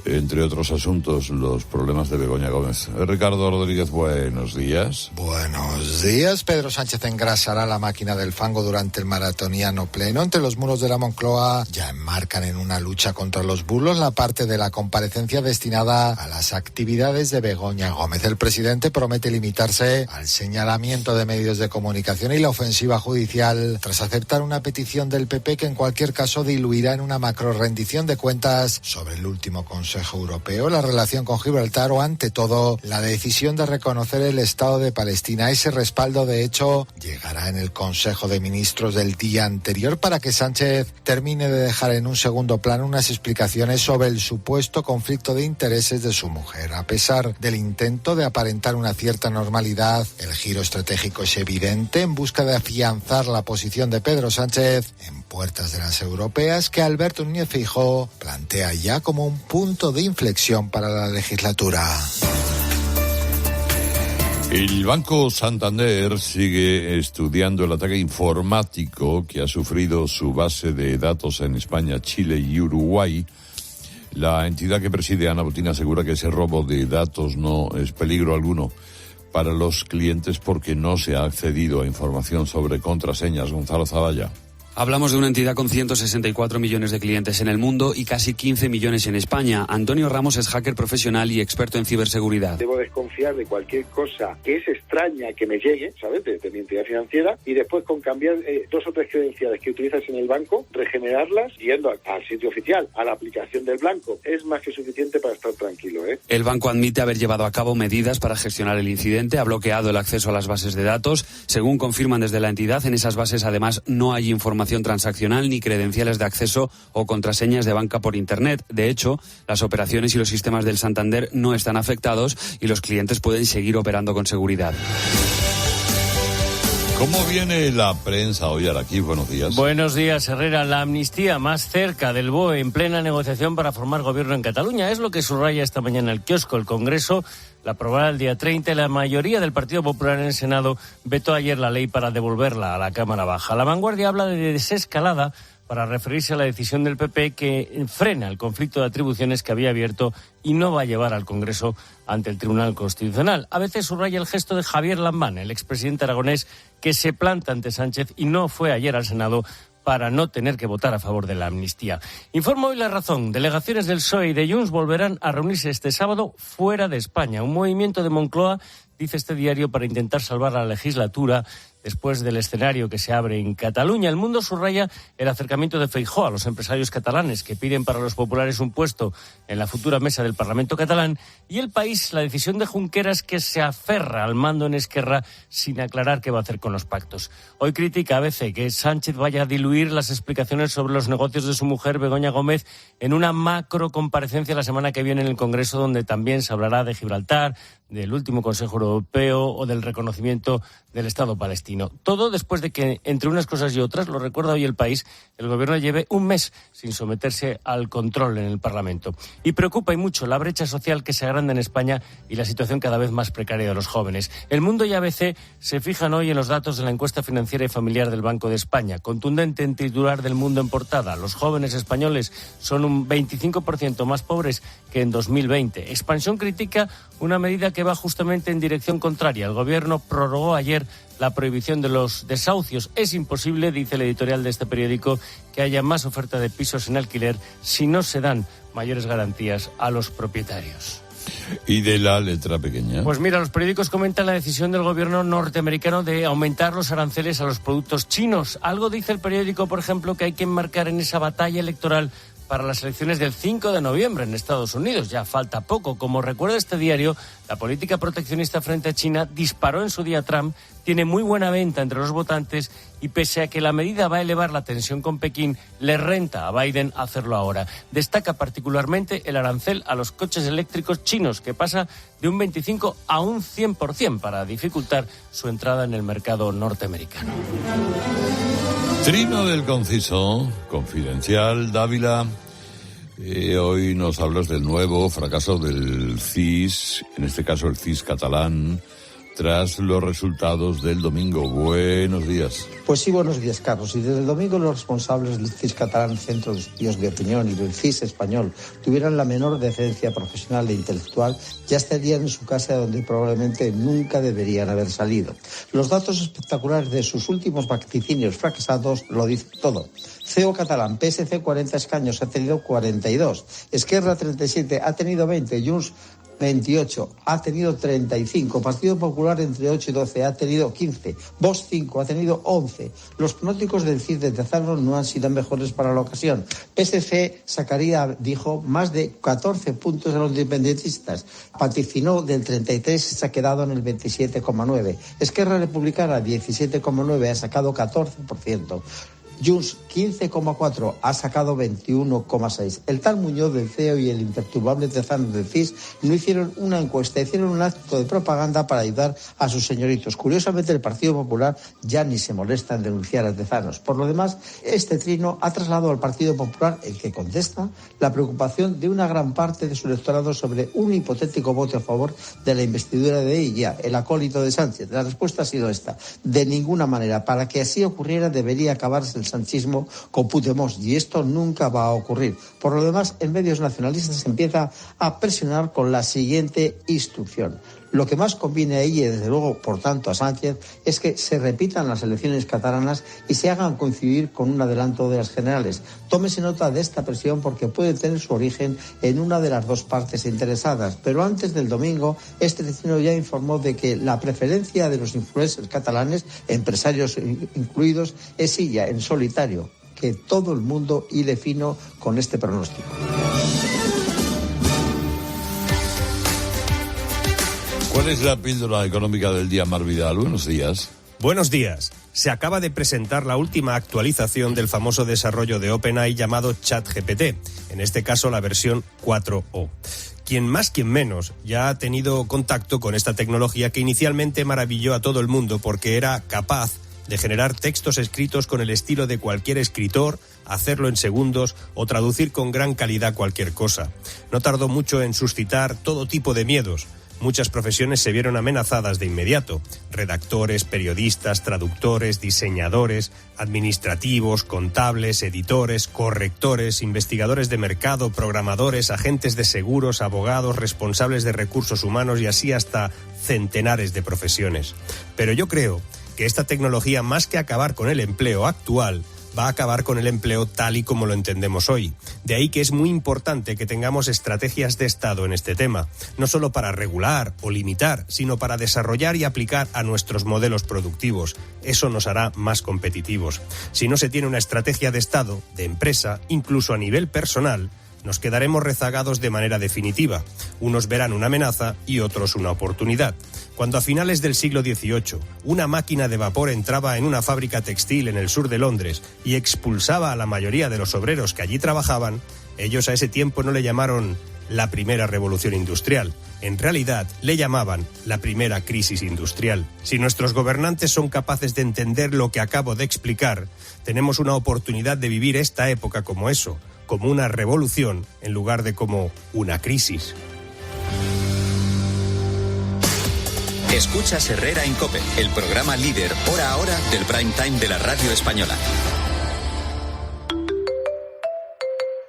entre otros asuntos, los problemas de Begoña Gómez. Ricardo Rodríguez, buenos días. Buenos días. Pedro Sánchez engrasará la máquina del fango durante el maratoniano pleno. Entre los muros de la Moncloa ya enmarcan en una lucha contra los bulos la parte de la comparecencia destinada a las actividades de Begoña Gómez. El presidente promete limitarse al señalamiento de medios de comunicación y la ofensiva judicial, tras aceptar una petición del PP que en cualquier caso diluirá en una macro rendición de cuentas sobre el último Consejo Europeo, la relación con Gibraltar o, ante todo, la decisión de reconocer el Estado de Palestina. Ese respaldo, de hecho, llegará en el Consejo de Ministros del día anterior para que Sánchez termine de dejar en un segundo plano unas explicaciones sobre el supuesto conflicto de intereses de su mujer. A pesar del intento de aparentar una cierta normalidad, el giro estratégico es evidente en busca de afianzar la posición de Pedro Sánchez en puertas de las europeas, que Alberto Núñez Feijóo plantea ya como un punto de inflexión para la legislatura. El Banco Santander sigue estudiando el ataque informático que ha sufrido su base de datos en España, Chile y Uruguay. La entidad que preside, Ana Botín, asegura que ese robo de datos no es peligro alguno para los clientes porque no se ha accedido a información sobre contraseñas. Gonzalo Zavalla. Hablamos de una entidad con 164 millones de clientes en el mundo y casi 15 millones en España. Antonio Ramos es hacker profesional y experto en ciberseguridad. Debo desconfiar de cualquier cosa que es extraña que me llegue, ¿sabes?, de mi entidad financiera, y después con cambiar 2 o 3 credenciales que utilizas en el banco, regenerarlas yendo al sitio oficial, a la aplicación del banco. Es más que suficiente para estar tranquilo, ¿eh? El banco admite haber llevado a cabo medidas para gestionar el incidente, ha bloqueado el acceso a las bases de datos. Según confirman desde la entidad, en esas bases además no hay información transaccional ni credenciales de acceso o contraseñas de banca por Internet. De hecho, las operaciones y los sistemas del Santander no están afectados y los clientes pueden seguir operando con seguridad. ¿Cómo viene la prensa hoy, Araquí? Buenos días. Buenos días, Herrera. La amnistía más cerca del BOE, en plena negociación para formar gobierno en Cataluña. Es lo que subraya esta mañana el kiosco. El Congreso la aprobará el día 30 y la mayoría del Partido Popular en el Senado vetó ayer la ley para devolverla a la Cámara Baja. La Vanguardia habla de desescalada para referirse a la decisión del PP que frena el conflicto de atribuciones que había abierto y no va a llevar al Congreso ante el Tribunal Constitucional. A veces subraya el gesto de Javier Lambán, el expresidente aragonés, que se planta ante Sánchez y no fue ayer al Senado para no tener que votar a favor de la amnistía. Informa hoy La Razón. Delegaciones del PSOE y de Junts volverán a reunirse este sábado fuera de España. Un movimiento de Moncloa, dice este diario, para intentar salvar la legislatura después del escenario que se abre en Cataluña. El Mundo subraya el acercamiento de Feijóo a los empresarios catalanes que piden para los populares un puesto en la futura mesa del Parlamento catalán, y El País, la decisión de Junqueras, que se aferra al mando en Esquerra sin aclarar qué va a hacer con los pactos. Hoy critica ABC que Sánchez vaya a diluir las explicaciones sobre los negocios de su mujer, Begoña Gómez, en una macro comparecencia la semana que viene en el Congreso, donde también se hablará de Gibraltar, del último Consejo Europeo o del reconocimiento del Estado palestino. Todo después de que, entre unas cosas y otras, lo recuerda hoy El País, el Gobierno lleve un mes sin someterse al control en el Parlamento. Y preocupa y mucho la brecha social que se agranda en España y la situación cada vez más precaria de los jóvenes. El Mundo y ABC se fijan hoy en los datos de la encuesta financiera y familiar del Banco de España. Contundente en titular del Mundo en portada. Los jóvenes españoles son un 25% más pobres que en 2020. Expansión critica una medida que va justamente en dirección dirección contraria. El Gobierno prorrogó ayer la prohibición de los desahucios. Es imposible, dice el editorial de este periódico, que haya más oferta de pisos en alquiler si no se dan mayores garantías a los propietarios. ¿Y de la letra pequeña? Pues mira, los periódicos comentan la decisión del gobierno norteamericano de aumentar los aranceles a los productos chinos. Algo dice el periódico, por ejemplo, que hay que enmarcar en esa batalla electoral para las elecciones del 5 de noviembre en Estados Unidos. Ya falta poco. Como recuerda este diario, la política proteccionista frente a China disparó en su día Trump, tiene muy buena venta entre los votantes y pese a que la medida va a elevar la tensión con Pekín, le renta a Biden hacerlo ahora. Destaca particularmente el arancel a los coches eléctricos chinos, que pasa de un 25 a un 100% para dificultar su entrada en el mercado norteamericano. Trino del Conciso, Confidencial, Dávila. Hoy nos hablas del nuevo fracaso del CIS, en este caso el CIS catalán, tras los resultados del domingo. Buenos días. Pues sí, buenos días, Carlos. Y desde el domingo los responsables del CIS catalán, Centro de Estudios de Opinión, y del CIS español tuvieran la menor decencia profesional e intelectual, ya estarían en su casa donde probablemente nunca deberían haber salido. Los datos espectaculares de sus últimos vaticinios fracasados lo dicen todo. CEO catalán, PSC 40 escaños, ha tenido 42. Esquerra 37, ha tenido 20. Junts 28, ha tenido 35. Partido Popular entre 8 y 12, ha tenido 15. Vox 5, ha tenido 11. Los pronósticos del CIS de Tezanos no han sido mejores para la ocasión. PSC sacaría, dijo, más de 14 puntos de los independentistas. Vaticinó del 33, se ha quedado en el 27,9. Esquerra Republicana 17,9, ha sacado 14%. Junts 15,4, ha sacado 21,6. El tal Muñoz del CEO y el imperturbable Tezanos del CIS no hicieron una encuesta, hicieron un acto de propaganda para ayudar a sus señoritos. Curiosamente, el Partido Popular ya ni se molesta en denunciar a Tezanos. Por lo demás, este trino ha trasladado al Partido Popular, el que contesta, la preocupación de una gran parte de su electorado sobre un hipotético voto a favor de la investidura de ella, el acólito de Sánchez. La respuesta ha sido esta: de ninguna manera. Para que así ocurriera debería acabarse el sanchismo con Puigdemont, y esto nunca va a ocurrir. Por lo demás, en medios nacionalistas se empieza a presionar con la siguiente instrucción. Lo que más conviene a ella y desde luego, por tanto, a Sánchez, es que se repitan las elecciones catalanas y se hagan coincidir con un adelanto de las generales. Tómese nota de esta presión porque puede tener su origen en una de las dos partes interesadas. Pero antes del domingo, este vecino ya informó de que la preferencia de los influencers catalanes, empresarios incluidos, es ella, en solitario. Que todo el mundo hile fino con este pronóstico. ¿Cuál es la píldora económica del día, Mar Vidal? Buenos días. Buenos días. Se acaba de presentar la última actualización del famoso desarrollo de OpenAI llamado ChatGPT, en este caso la versión 4o. Quien más, quien menos, ya ha tenido contacto con esta tecnología que inicialmente maravilló a todo el mundo porque era capaz de generar textos escritos con el estilo de cualquier escritor, hacerlo en segundos o traducir con gran calidad cualquier cosa. No tardó mucho en suscitar todo tipo de miedos. Muchas profesiones se vieron amenazadas de inmediato. Redactores, periodistas, traductores, diseñadores, administrativos, contables, editores, correctores, investigadores de mercado, programadores, agentes de seguros, abogados, responsables de recursos humanos y así hasta centenares de profesiones. Pero yo creo que esta tecnología, más que acabar con el empleo actual, va a acabar con el empleo tal y como lo entendemos hoy. De ahí que es muy importante que tengamos estrategias de Estado en este tema, no solo para regular o limitar, sino para desarrollar y aplicar a nuestros modelos productivos. Eso nos hará más competitivos. Si no se tiene una estrategia de Estado, de empresa, incluso a nivel personal, nos quedaremos rezagados de manera definitiva. Unos verán una amenaza y otros una oportunidad. Cuando a finales del siglo XVIII una máquina de vapor entraba en una fábrica textil en el sur de Londres y expulsaba a la mayoría de los obreros que allí trabajaban, ellos a ese tiempo no le llamaron la primera revolución industrial. En realidad, le llamaban la primera crisis industrial. Si nuestros gobernantes son capaces de entender lo que acabo de explicar, tenemos una oportunidad de vivir esta época como eso, como una revolución en lugar de como una crisis. Escuchas Herrera en COPE, el programa líder hora a hora del prime time de la radio española.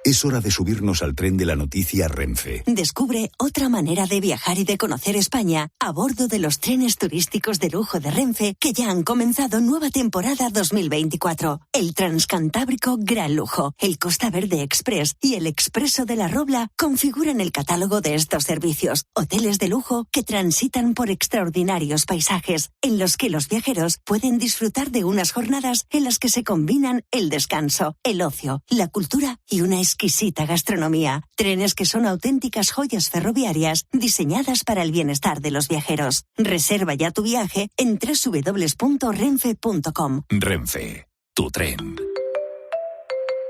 Es hora de subirnos al tren de la noticia Renfe. Descubre otra manera de viajar y de conocer España a bordo de los trenes turísticos de lujo de Renfe que ya han comenzado nueva temporada 2024. El Transcantábrico Gran Lujo, el Costa Verde Express y el Expreso de la Robla configuran el catálogo de estos servicios. Hoteles de lujo que transitan por extraordinarios paisajes en los que los viajeros pueden disfrutar de unas jornadas en las que se combinan el descanso, el ocio, la cultura y una exquisita gastronomía. Trenes que son auténticas joyas ferroviarias diseñadas para el bienestar de los viajeros. Reserva ya tu viaje en www.renfe.com. Renfe, tu tren.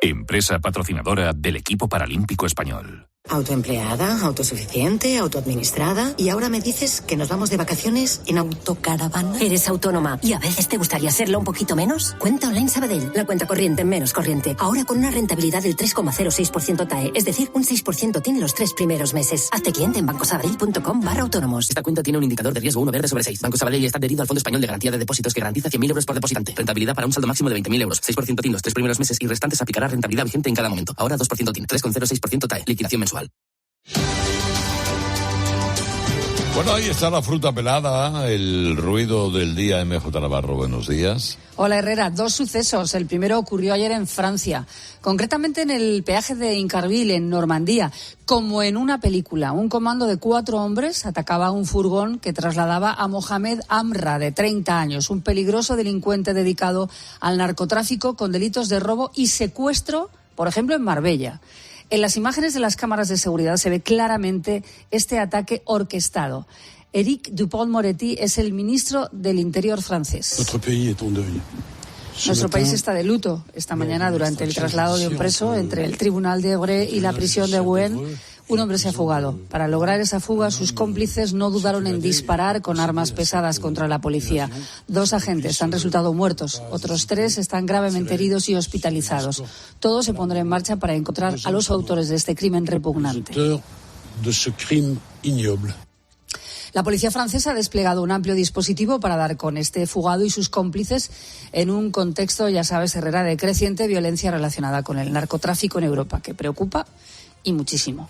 Empresa patrocinadora del equipo paralímpico español. Autoempleada, autosuficiente, autoadministrada. Y ahora me dices que nos vamos de vacaciones en autocaravana. Eres autónoma y a veces te gustaría serlo un poquito menos. Cuenta Online Sabadell, la cuenta corriente menos corriente. Ahora con una rentabilidad del 3,06% TAE, es decir, un 6% tiene los 3 primeros meses. Hazte cliente en bancosabadell.com/autónomos. Esta cuenta tiene un indicador de riesgo 1 verde sobre 6. Banco Sabadell está adherido al Fondo Español de Garantía de Depósitos que garantiza 100.000 euros por depositante. Rentabilidad para un saldo máximo de 20.000 euros. 6% TIN los 3 primeros meses y restantes aplicará rentabilidad vigente en cada momento. Ahora 2% TIN, 3,06% TAE. Liquidación mensual. Bueno, ahí está la fruta pelada, el ruido del día. MJ Navarro, buenos días. Hola Herrera, 2 sucesos. El primero ocurrió ayer en Francia, concretamente en el peaje de Incarville, en Normandía. Como en una película, un comando de 4 hombres atacaba un furgón que trasladaba a Mohamed Amra, de 30 años, un peligroso delincuente dedicado al narcotráfico con delitos de robo y secuestro, por ejemplo, en Marbella. En las imágenes de las cámaras de seguridad se ve claramente este ataque orquestado. Éric Dupond-Moretti es el ministro del Interior francés. Nuestro país está de luto esta mañana durante el traslado de un preso entre el tribunal de Évreux y la prisión de Rouen. Un hombre se ha fugado. Para lograr esa fuga, sus cómplices no dudaron en disparar con armas pesadas contra la policía. 2 agentes han resultado muertos, otros 3 están gravemente heridos y hospitalizados. Todo se pondrá en marcha para encontrar a los autores de este crimen repugnante. La policía francesa ha desplegado un amplio dispositivo para dar con este fugado y sus cómplices en un contexto, ya sabes, Herrera, de creciente violencia relacionada con el narcotráfico en Europa, que preocupa y muchísimo.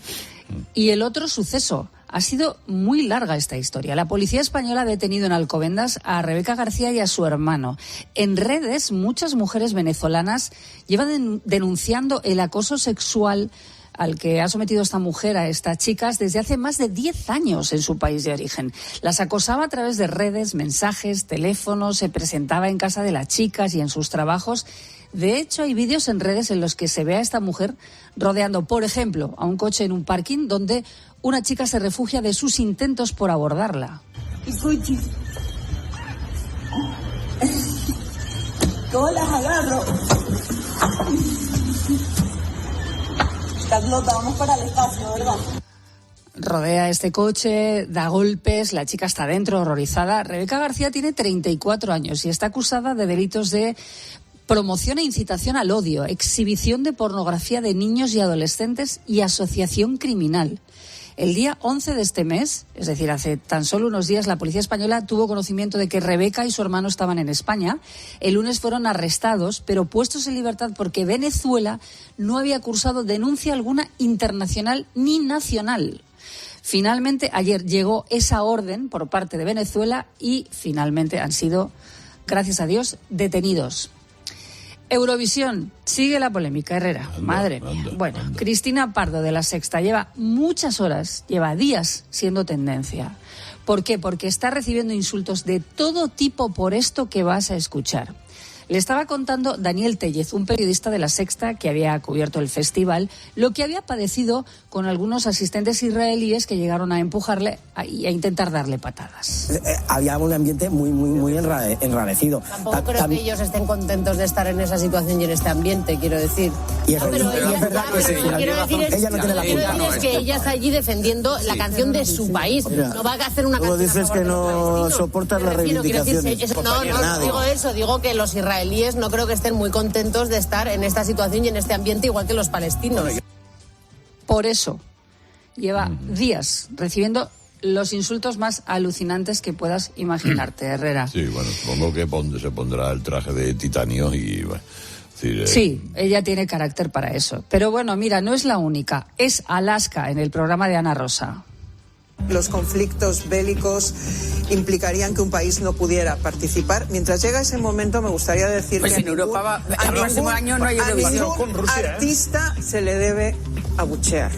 Y el otro suceso, ha sido muy larga esta historia. La policía española ha detenido en Alcobendas a Rebeca García y a su hermano. En redes, muchas mujeres venezolanas llevan denunciando el acoso sexual al que ha sometido esta mujer a estas chicas desde hace más de 10 años en su país de origen. Las acosaba a través de redes, mensajes, teléfonos, se presentaba en casa de las chicas y en sus trabajos. De hecho, hay vídeos en redes en los que se ve a esta mujer rodeando, por ejemplo, a un coche en un parking donde una chica se refugia de sus intentos por abordarla. ¿Cómo las agarro? Carlota, vamos para el espacio, ¿verdad? Rodea este coche, da golpes, la chica está dentro, horrorizada. Rebeca García tiene 34 años y está acusada de delitos de promoción e incitación al odio, exhibición de pornografía de niños y adolescentes y asociación criminal. El día 11 de este mes, es decir, hace tan solo unos días, la policía española tuvo conocimiento de que Rebeca y su hermano estaban en España. El lunes fueron arrestados, pero puestos en libertad porque Venezuela no había cursado denuncia alguna internacional ni nacional. Finalmente, ayer llegó esa orden por parte de Venezuela y finalmente han sido, gracias a Dios, detenidos. Eurovisión, sigue la polémica, Herrera. Madre mía. Bueno, Cristina Pardo de La Sexta lleva muchas horas, lleva días siendo tendencia. ¿Por qué? Porque está recibiendo insultos de todo tipo por esto que vas a escuchar. Le estaba contando Daniel Tellez, un periodista de La Sexta que había cubierto el festival, lo que había padecido con algunos asistentes israelíes que llegaron a empujarle y a intentar darle patadas. Había un ambiente muy enrarecido. Tampoco creo que ellos estén contentos de estar en esa situación y en este ambiente, quiero decir. Y eso, pero es verdad que sí. Ella no tiene la culpa. Es que ella está allí defendiendo la canción de su país. No va a hacer una canción. Dices que no soportas las reivindicaciones. No digo que los israelíes no creo que estén muy contentos de estar en esta situación y en este ambiente igual que los palestinos. Por eso lleva días recibiendo los insultos más alucinantes que puedas imaginarte, Herrera. Sí, bueno, supongo que se pondrá el traje de titanio y bueno, decir, Sí, ella tiene carácter para eso. Pero bueno, mira, no es la única. Es Alaska en el programa de Ana Rosa. Los conflictos bélicos implicarían que un país no pudiera participar. Mientras llega ese momento, me gustaría decir pues que en Europa el próximo año no hay Eurovisión con Rusia, artista se le debe abuchear.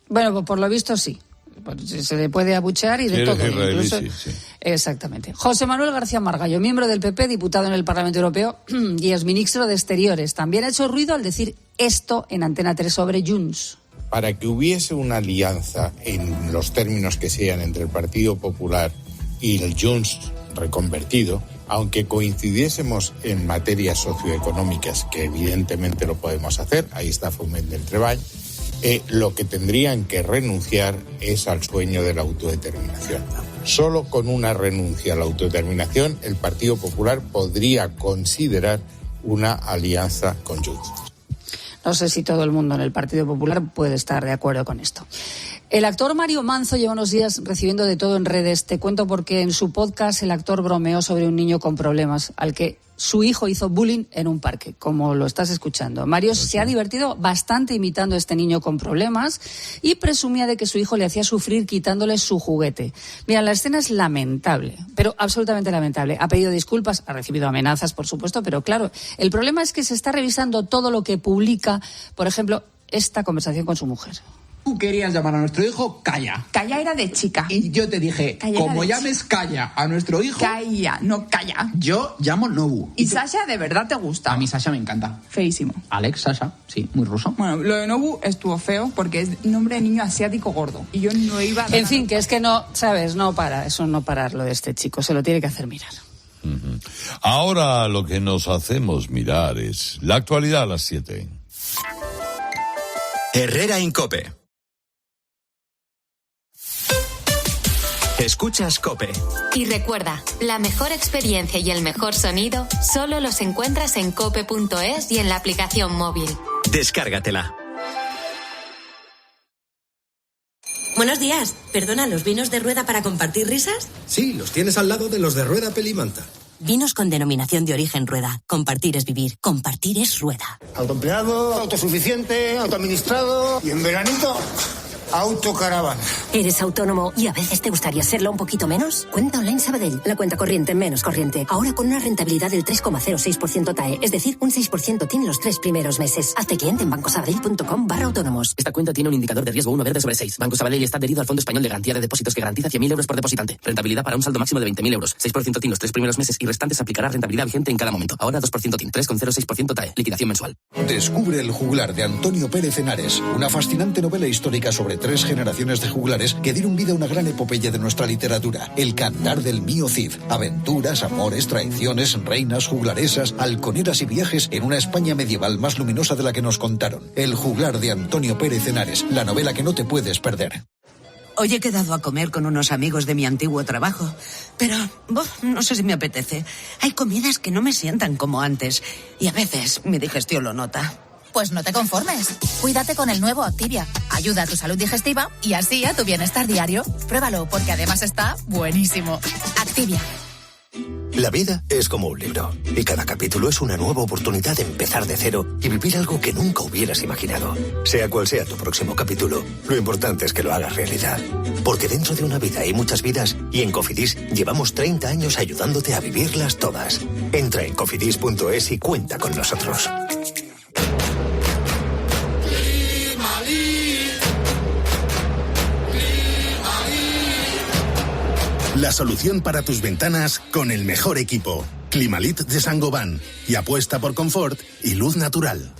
Bueno, pues por lo visto sí. Se le puede abuchear y de todo. Israelí, incluso... sí. Exactamente. José Manuel García Margallo, miembro del PP, diputado en el Parlamento Europeo y exministro de Exteriores, también ha hecho ruido al decir esto en Antena 3 sobre Junts. Para que hubiese una alianza en los términos que sean entre el Partido Popular y el Junts reconvertido, aunque coincidiésemos en materias socioeconómicas, que evidentemente lo podemos hacer, ahí está Foment del Treball, lo que tendrían que renunciar es al sueño de la autodeterminación. Solo con una renuncia a la autodeterminación el Partido Popular podría considerar una alianza con Junts. No sé si todo el mundo en el Partido Popular puede estar de acuerdo con esto. El actor Mario Manzo lleva unos días recibiendo de todo en redes. Te cuento porque en su podcast el actor bromeó sobre un niño con problemas al que su hijo hizo bullying en un parque, como lo estás escuchando. Mario se ha divertido bastante imitando a este niño con problemas y presumía de que su hijo le hacía sufrir quitándole su juguete. Mira, la escena es lamentable, pero absolutamente lamentable. Ha pedido disculpas, ha recibido amenazas, por supuesto, pero claro, el problema es que se está revisando todo lo que publica, por ejemplo, esta conversación con su mujer. Tú querías llamar a nuestro hijo Calla. Calla era de chica. Y yo te dije, Calla como llames Calla a nuestro hijo... Calla, no Calla. Yo llamo Nobu. ¿Y Sasha de verdad te gusta? A mí Sasha me encanta. Feísimo. Alex, Sasha, sí, muy ruso. Bueno, lo de Nobu estuvo feo porque es nombre de niño asiático gordo. Y yo no iba a... En fin, que es que no, ¿sabes? No para, eso no parar lo de este chico, se lo tiene que hacer mirar. Uh-huh. Ahora lo que nos hacemos mirar es la actualidad a las 7. Herrera Incope. Escuchas COPE. Y recuerda, la mejor experiencia y el mejor sonido solo los encuentras en cope.es y en la aplicación móvil. Descárgatela. Buenos días. Perdona, ¿los vinos de Rueda para compartir risas? Sí, los tienes al lado de los de Rueda Pelimanta. Vinos con denominación de origen Rueda. Compartir es vivir. Compartir es Rueda. Autoempleado, autosuficiente, autoadministrado y en veranito... autocaravana. ¿Eres autónomo y a veces te gustaría serlo un poquito menos? Cuenta Online Sabadell, la cuenta corriente menos corriente. Ahora con una rentabilidad del 3,06% TAE, es decir, un 6% tiene los 3 primeros meses. Hazte cliente en bancosabadell.com/autónomos. Esta cuenta tiene un indicador de riesgo 1 verde sobre 6. Banco Sabadell está adherido al Fondo Español de Garantía de Depósitos que garantiza 100.000 euros por depositante. Rentabilidad para un saldo máximo de 20.000 euros. 6% TIN los 3 primeros meses y restantes aplicará rentabilidad vigente en cada momento. Ahora 2% TIN, 3,06% TAE. Liquidación mensual. Descubre El juglar de Antonio Pérez Henares. Una fascinante novela histórica sobre 3 generaciones de juglares que dieron vida a una gran epopeya de nuestra literatura. El cantar del mío Cid. Aventuras, amores, traiciones, reinas, juglaresas, halconeras y viajes en una España medieval más luminosa de la que nos contaron. El juglar de Antonio Pérez Henares. La novela que no te puedes perder. Hoy he quedado a comer con unos amigos de mi antiguo trabajo, pero no sé si me apetece. Hay comidas que no me sientan como antes y a veces mi digestión lo nota. Pues no te conformes. Cuídate con el nuevo Activia. Ayuda a tu salud digestiva y así a tu bienestar diario. Pruébalo, porque además está buenísimo. Activia. La vida es como un libro y cada capítulo es una nueva oportunidad de empezar de cero y vivir algo que nunca hubieras imaginado. Sea cual sea tu próximo capítulo, lo importante es que lo hagas realidad. Porque dentro de una vida hay muchas vidas y en Cofidis llevamos 30 años ayudándote a vivirlas todas. Entra en cofidis.es y cuenta con nosotros. La solución para tus ventanas con el mejor equipo. Climalit de Saint-Gobain. Y apuesta por confort y luz natural.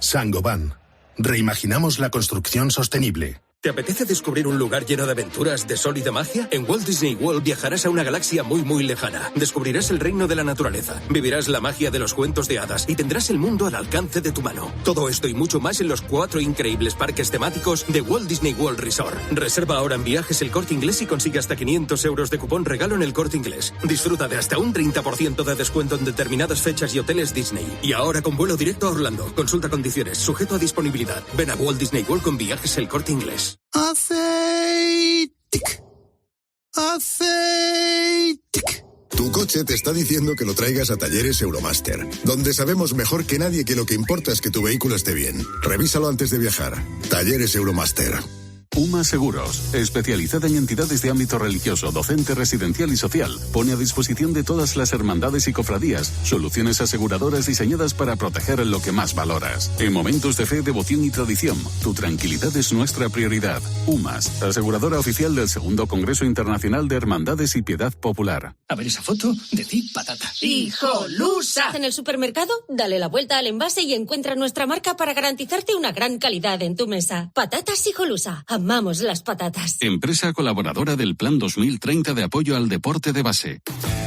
Saint-Gobain. Reimaginamos la construcción sostenible. ¿Te apetece descubrir un lugar lleno de aventuras, de sol y de magia? En Walt Disney World viajarás a una galaxia muy muy lejana. Descubrirás el reino de la naturaleza, vivirás la magia de los cuentos de hadas y tendrás el mundo al alcance de tu mano. Todo esto y mucho más en los 4 increíbles parques temáticos de Walt Disney World Resort. Reserva ahora en Viajes El Corte Inglés y consigue hasta 500 euros de cupón regalo en El Corte Inglés. Disfruta de hasta un 30% de descuento en determinadas fechas y hoteles Disney. Y ahora con vuelo directo a Orlando. Consulta condiciones, sujeto a disponibilidad. Ven a Walt Disney World con Viajes El Corte Inglés. Aceitic. Tu coche coche te está diciendo que lo traigas a Talleres Euromaster, donde sabemos mejor que nadie que lo que importa es que tu vehículo esté bien. Revísalo antes de viajar. Talleres Euromaster. UMA Seguros, especializada en entidades de ámbito religioso, docente, residencial y social, pone a disposición de todas las hermandades y cofradías soluciones aseguradoras diseñadas para proteger lo que más valoras. En momentos de fe, devoción y tradición, tu tranquilidad es nuestra prioridad. UMAS, aseguradora oficial del Segundo Congreso Internacional de Hermandades y Piedad Popular. A ver esa foto, decid patata. ¡Hijolusa! En el supermercado, dale la vuelta al envase y encuentra nuestra marca para garantizarte una gran calidad en tu mesa. Patatas Hijolusa. Amamos las patatas. Empresa colaboradora del Plan 2030 de apoyo al deporte de base.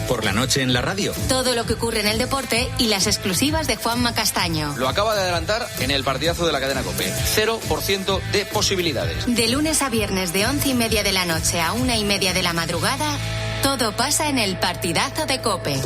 Por la noche en la radio. Todo lo que ocurre en el deporte y las exclusivas de Juanma Castaño. Lo acaba de adelantar en el partidazo de la cadena COPE. 0% de posibilidades. De lunes a viernes de 11:30 de la noche a 1:30 de la madrugada, todo pasa en el partidazo de COPE.